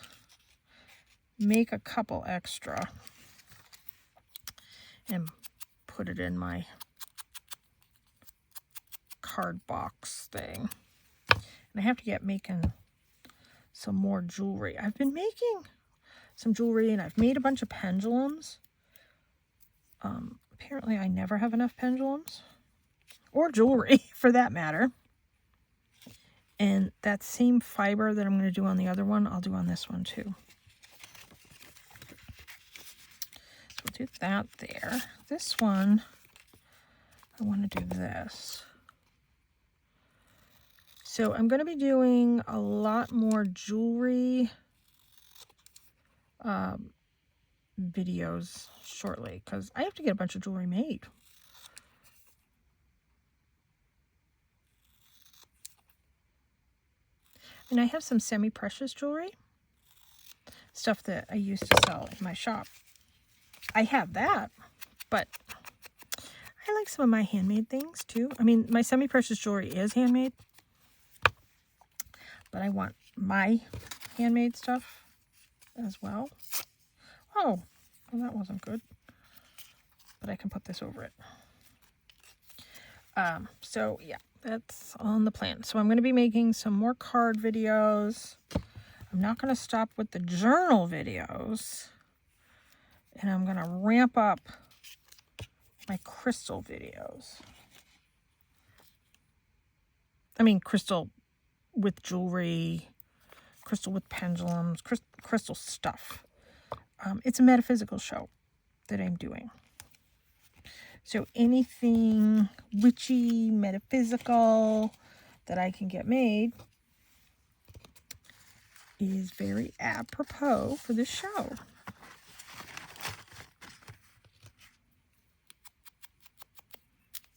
A: make a couple extra and put it in my card box thing. And I have to get making some more jewelry. I've been making some jewelry and I've made a bunch of pendulums. Apparently I never have enough pendulums or jewelry for that matter. And that same fiber that I'm going to do on the other one, I'll do on this one too. So we'll do that there. This one, I want to do this. So I'm going to be doing a lot more jewelry videos shortly because I have to get a bunch of jewelry made. And I have some semi-precious jewelry, stuff that I used to sell in my shop. I have that, but I like some of my handmade things too. I mean, my semi-precious jewelry is handmade, but I want my handmade stuff as well. Oh, well, that wasn't good, but I can put this over it. So yeah, that's on the plan. So I'm going to be making some more card videos. I'm not going to stop with the journal videos. And I'm going to ramp up my crystal videos. I mean, crystal with jewelry, crystal with pendulums, crystal stuff. It's a metaphysical show that I'm doing. So anything witchy, metaphysical that I can get made is very apropos for this show.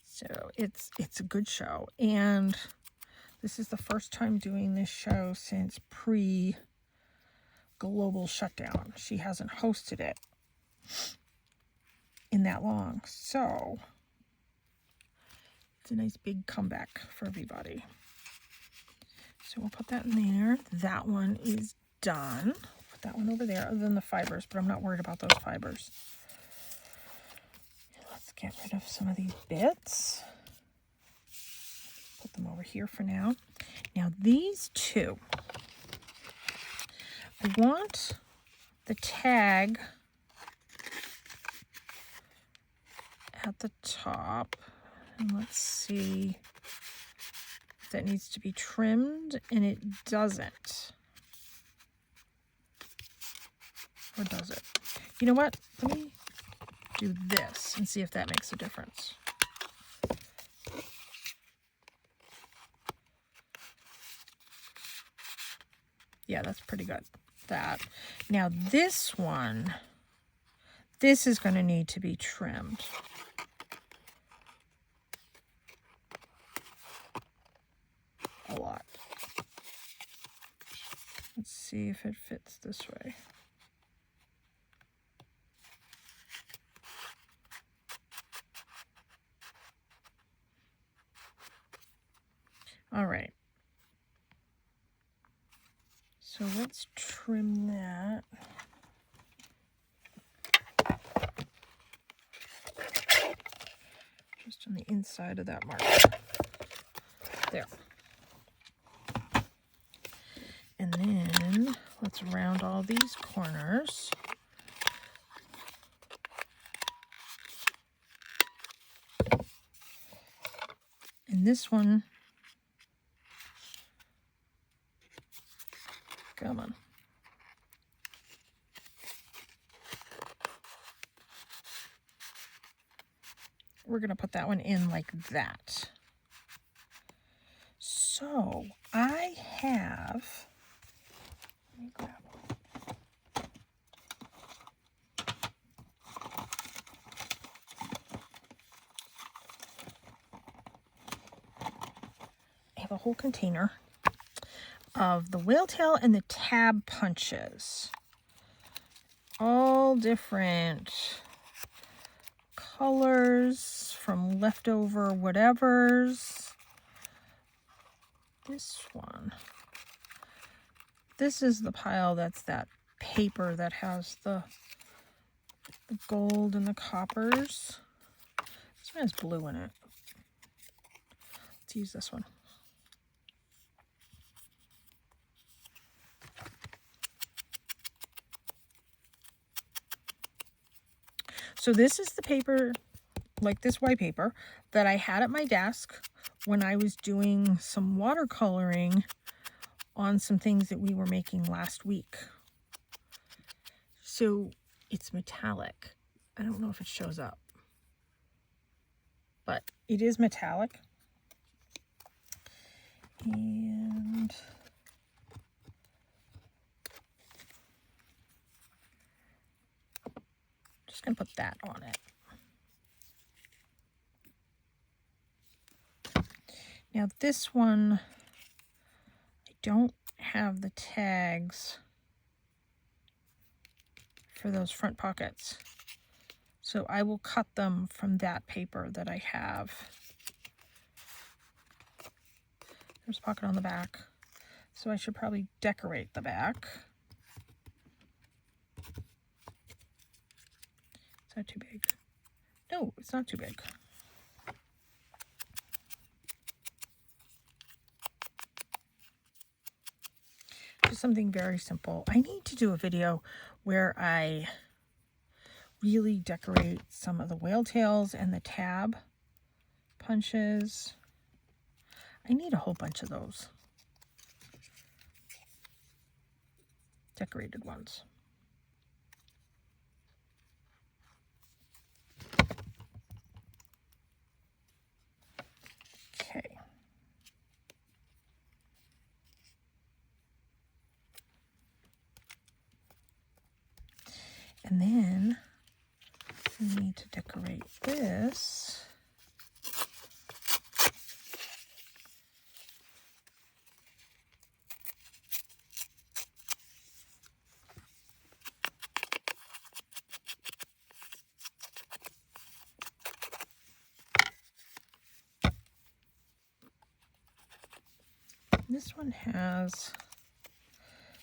A: So it's a good show. And this is the first time doing this show since pre-global shutdown. She hasn't hosted it in that long. So it's a nice big comeback for everybody. So we'll put that in there. That one is done. Put that one over there, other than the fibers, but I'm not worried about those fibers. Let's get rid of some of these bits. Put them over here for now. Now these two, I want the tag at the top. And let's see if that needs to be trimmed, and it doesn't. Or does it? You know what? Let me do this and see if that makes a difference. Yeah, that's pretty good. That. Now this one, this is going to need to be trimmed. A lot. Let's see if it fits this way. All right. So let's trim that. Just on the inside of that marker. There. And then let's round all these corners. And this one we're going to put that one in like that. So I have, let me grab one. I have a whole container of the whale tail and the tab punches. All different colors from leftover whatevers. This one. This is the pile that's that paper that has the gold and the coppers. This one has blue in it. Let's use this one. So this is the paper, like this white paper, that I had at my desk when I was doing some watercoloring on some things that we were making last week. So it's metallic. I don't know if it shows up, but it is metallic. And just gonna put that on it. Now this one, I don't have the tags for those front pockets. So I will cut them from that paper that I have. There's a pocket on the back. So I should probably decorate the back. Is that too big? No, it's not too big. Just something very simple. I need to do a video where I really decorate some of the whale tails and the tab punches. I need a whole bunch of those decorated ones. Okay. And then we need to decorate this. This one has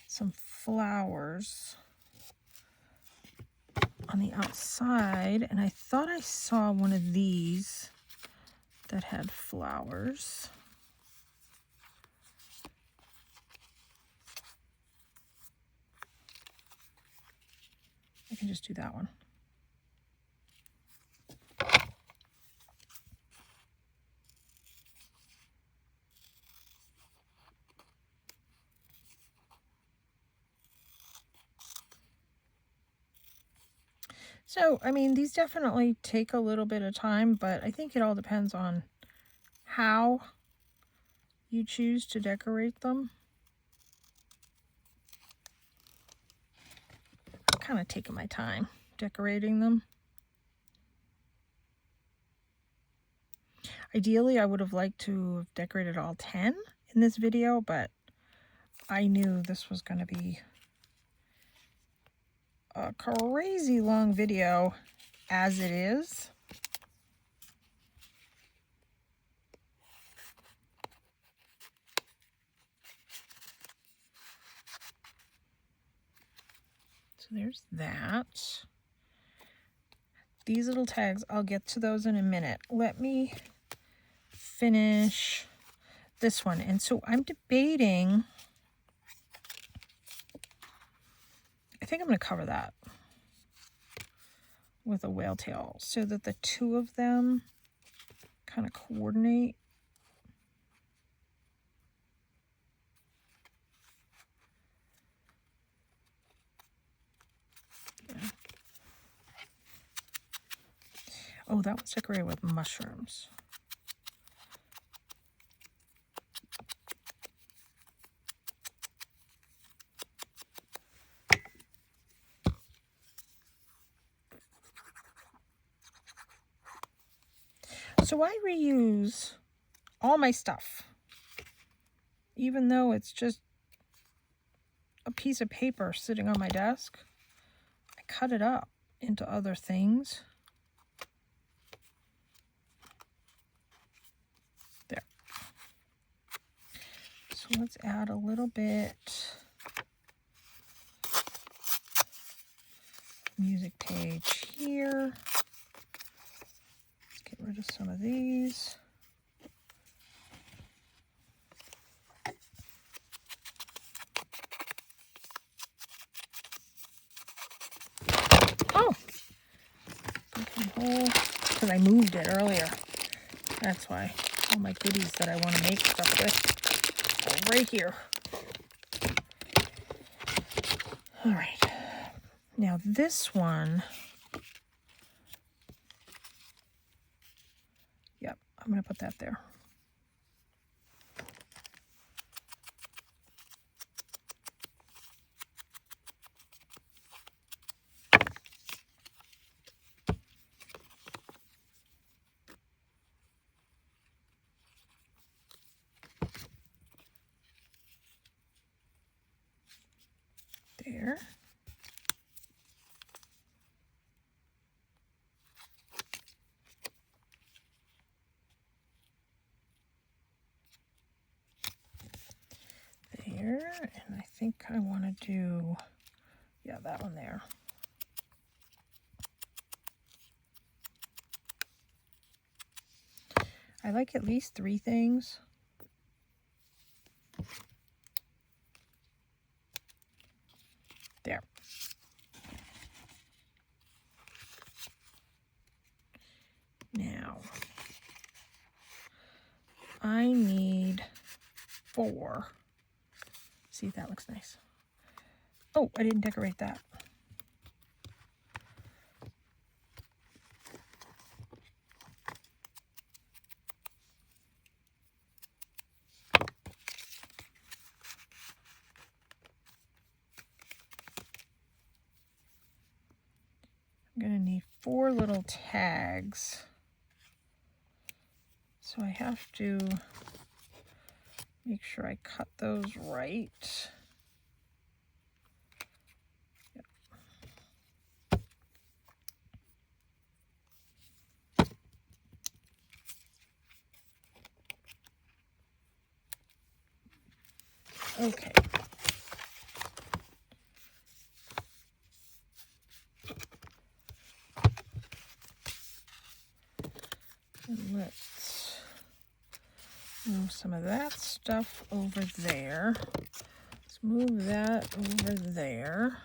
A: some flowers on the outside, and I thought I saw one of these that had flowers. I can just do that one. So, I mean, these definitely take a little bit of time, but I think it all depends on how you choose to decorate them. I'm kind of taking my time decorating them. Ideally, I would have liked to have decorated all 10 in this video, but I knew this was going to be a crazy long video as it is. So there's that. These little tags, I'll get to those in a minute. Let me finish this one. And so I'm debating, I think I'm going to cover that with a whale tail so that the two of them kind of coordinate. Yeah. Oh, that was decorated with mushrooms. So I reuse all my stuff, even though it's just a piece of paper sitting on my desk. I cut it up into other things. There. So let's add a little bit music page here. Let's get rid of some of these. Oh, because I moved it earlier. That's why. All my goodies that I want to make stuff with are right here. All right. Now this one, yep, I'm going to put that there. There. There, and I think I want to do, yeah, that one there. I like at least 3 things. There. Now, I need 4. See, that looks nice. Oh, I didn't decorate that. I'm going to need 4 little tags. So I have to make sure I cut those right. Yep. Okay. Let's move some of that stuff over there. Let's move that over there.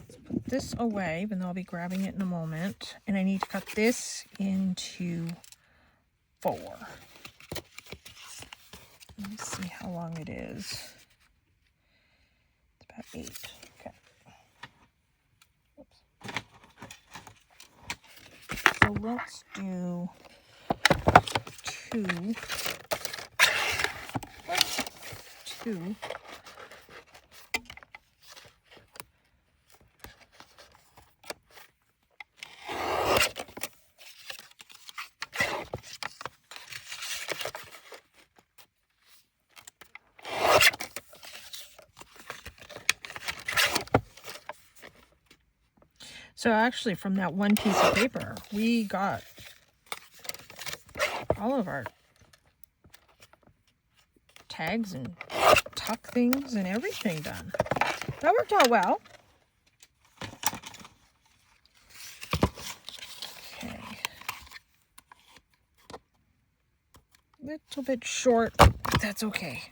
A: Let's put this away, even though I'll be grabbing it in a moment. And I need to cut this into 4. Let me see how long it is. It's about 8. Okay. Oops. So let's do 2. 2. So actually, from that one piece of paper, we got all of our tags and tuck things and everything done. That worked out well. Okay. Little bit short, but that's okay.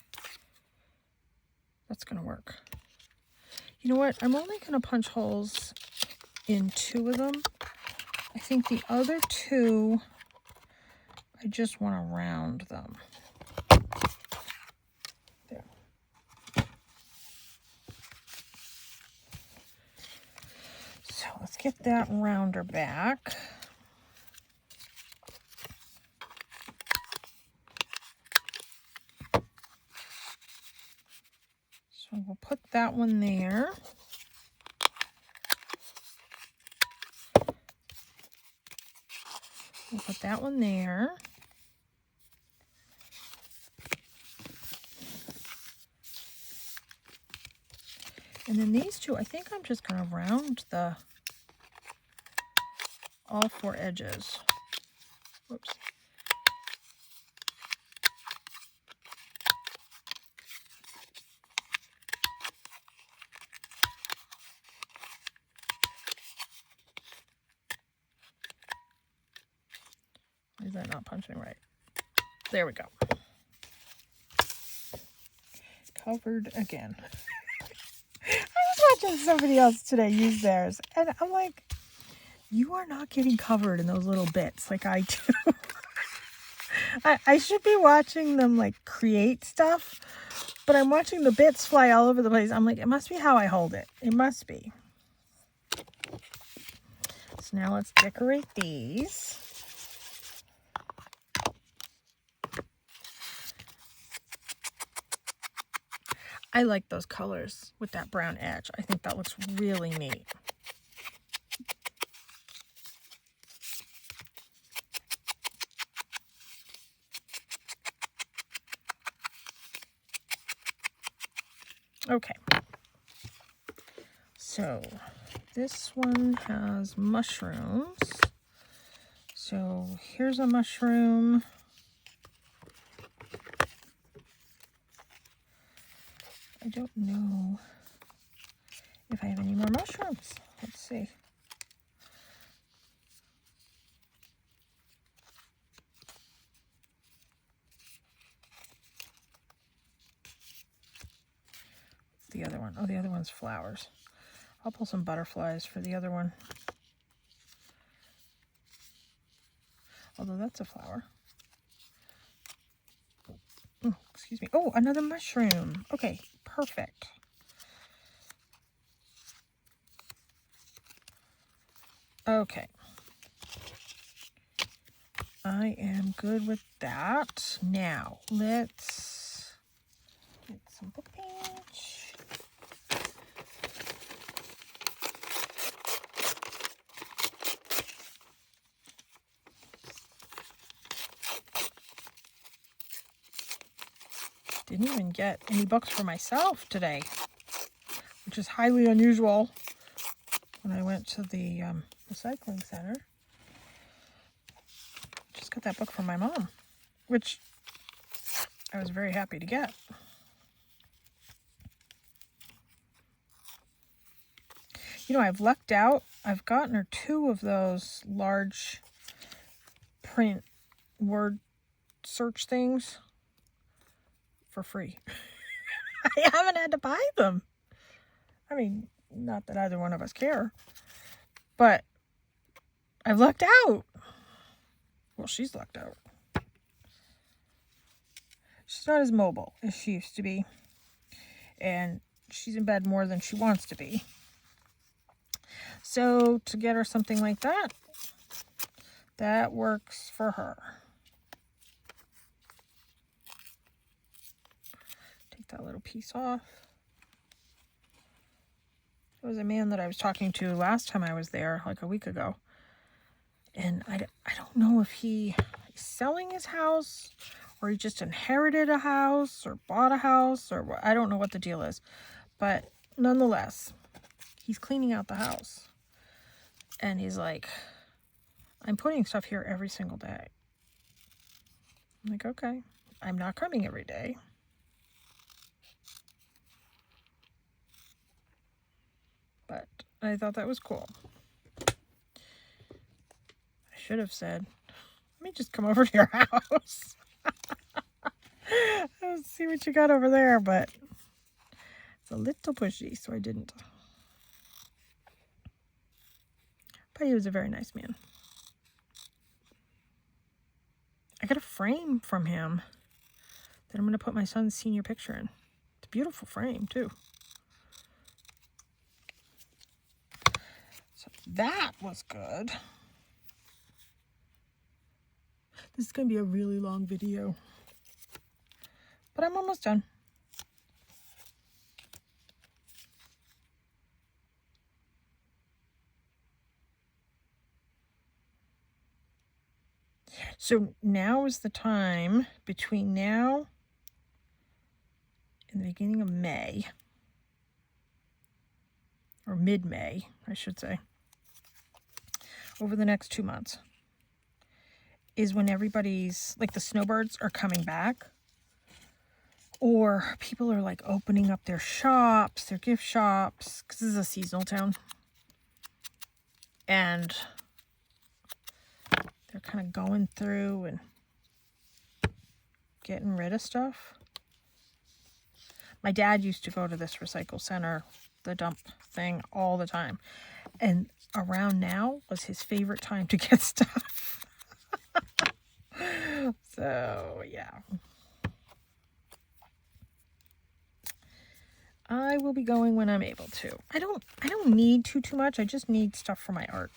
A: That's gonna work. You know what? I'm only gonna punch holes in 2 of them. I think the other 2, I just want to round them. There. So let's get that rounder back. So we'll put that one there. We'll put that one there. And then these two, I think I'm just going to round all four edges. Whoops. Is that not punching right? There we go. Covered again. I was watching somebody else today use theirs, and I'm like, you are not getting covered in those little bits like I do. I should be watching them like create stuff, but I'm watching the bits fly all over the place. I'm like, it must be how I hold it. It must be. So now let's decorate these. I like those colors with that brown edge. I think that looks really neat. Okay. So this one has mushrooms. So here's a mushroom. I don't know if I have any more mushrooms. Let's see. What's the other one? Oh, the other one's flowers. I'll pull some butterflies for the other one. Although that's a flower. Oh, excuse me. Oh, another mushroom. Okay, perfect. Okay. I am good with that. Now, let's get some book page. Didn't even get any books for myself today, which is highly unusual when I went to the recycling center. Just got that book from my mom, which I was very happy to get. You know, I've lucked out. I've gotten her 2 of those large print word search things for free. I haven't had to buy them. I mean, not that either one of us care, but I've lucked out. Well, she's lucked out. She's not as mobile as she used to be, and she's in bed more than she wants to be. So to get her something like that, that works for her. Take that little piece off. There was a man that I was talking to last time I was there, like a week ago. And I don't know if he is selling his house or he just inherited a house or bought a house or what. I don't know what the deal is. But nonetheless, he's cleaning out the house. And he's like, I'm putting stuff here every single day. I'm like, okay, I'm not coming every day. But I thought that was cool. I should have said, let me just come over to your house. Let's see what you got over there, but it's a little pushy, so I didn't. But he was a very nice man. I got a frame from him that I'm going to put my son's senior picture in. It's a beautiful frame, too. So that was good. This is going to be a really long video. But I'm almost done. So now is the time between now and the beginning of May, or mid-May, I should say, over the next 2 months, is when everybody's, like, the snowbirds are coming back, or people are like opening up their shops, their gift shops, because this is a seasonal town, and they're kind of going through and getting rid of stuff. My dad used to go to this recycle center, the dump thing, all the time, and around now was his favorite time to get stuff. So yeah, I will be going when I'm able to. I don't need too much. I just need stuff for my art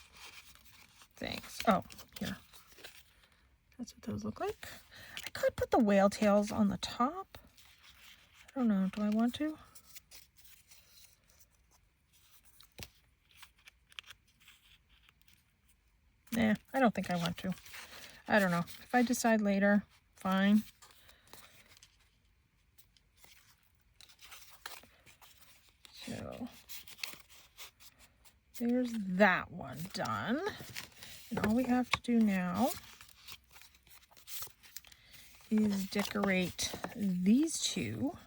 A: things. Oh, here. That's what those look like. I could put the whale tails on the top. I don't know. Do I want to? Nah, I don't think I want to. I don't know. If I decide later, fine. So there's that one done. And all we have to do now is decorate these two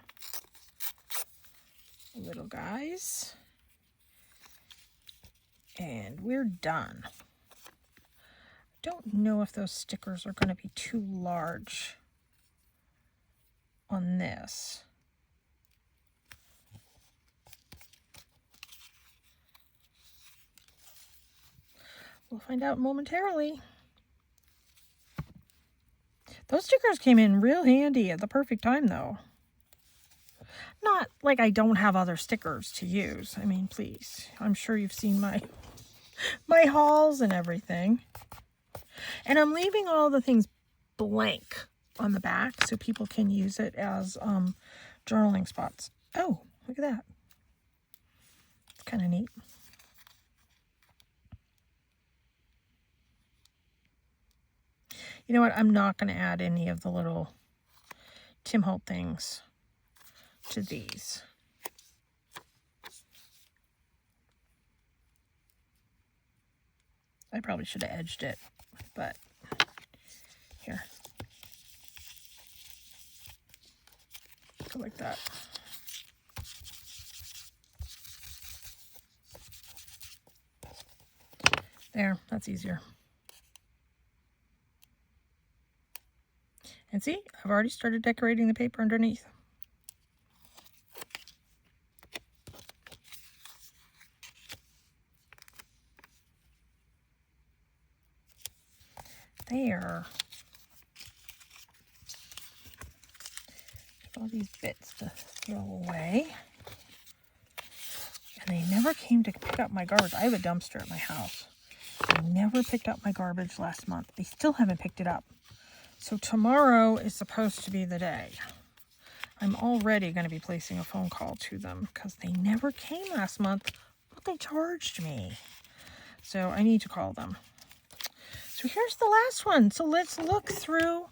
A: little guys. And we're done. Don't know if those stickers are going to be too large on this. We'll find out momentarily. Those stickers came in real handy at the perfect time, though. Not like I don't have other stickers to use. I mean, please. I'm sure you've seen my hauls and everything. And I'm leaving all the things blank on the back so people can use it as journaling spots. Oh, look at that. It's kind of neat. You know what? I'm not going to add any of the little Tim Holt things to these. I probably should have edged it, but here. Go like that. There, that's easier. And see, I've already started decorating the paper underneath. There. All these bits to throw away. And they never came to pick up my garbage. I have a dumpster at my house. They never picked up my garbage last month. They still haven't picked it up. So tomorrow is supposed to be the day. I'm already going to be placing a phone call to them because they never came last month, but they charged me. So I need to call them. So here's the last one. So let's look through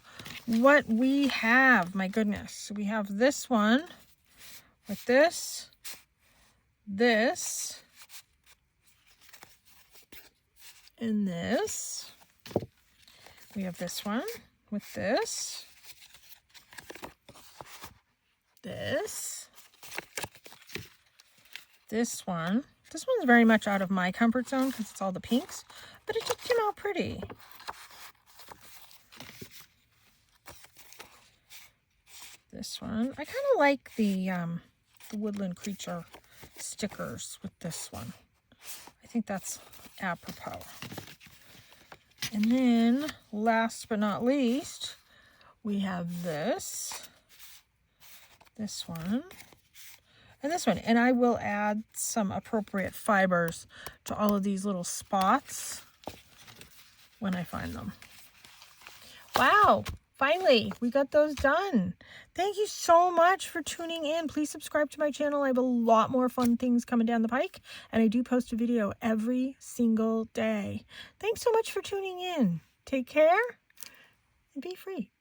A: what we have. My goodness. So we have this one with this, and this. We have this one with this, this one. This one's very much out of my comfort zone because it's all the pinks, but it just came out pretty. This one. I kind of like the woodland creature stickers with this one. I think that's apropos. And then, last but not least, we have this one, and this one. And I will add some appropriate fibers to all of these little spots when I find them. Wow! Finally, we got those done. Thank you so much for tuning in. Please subscribe to my channel. I have a lot more fun things coming down the pike, and I do post a video every single day. Thanks so much for tuning in. Take care, and be free.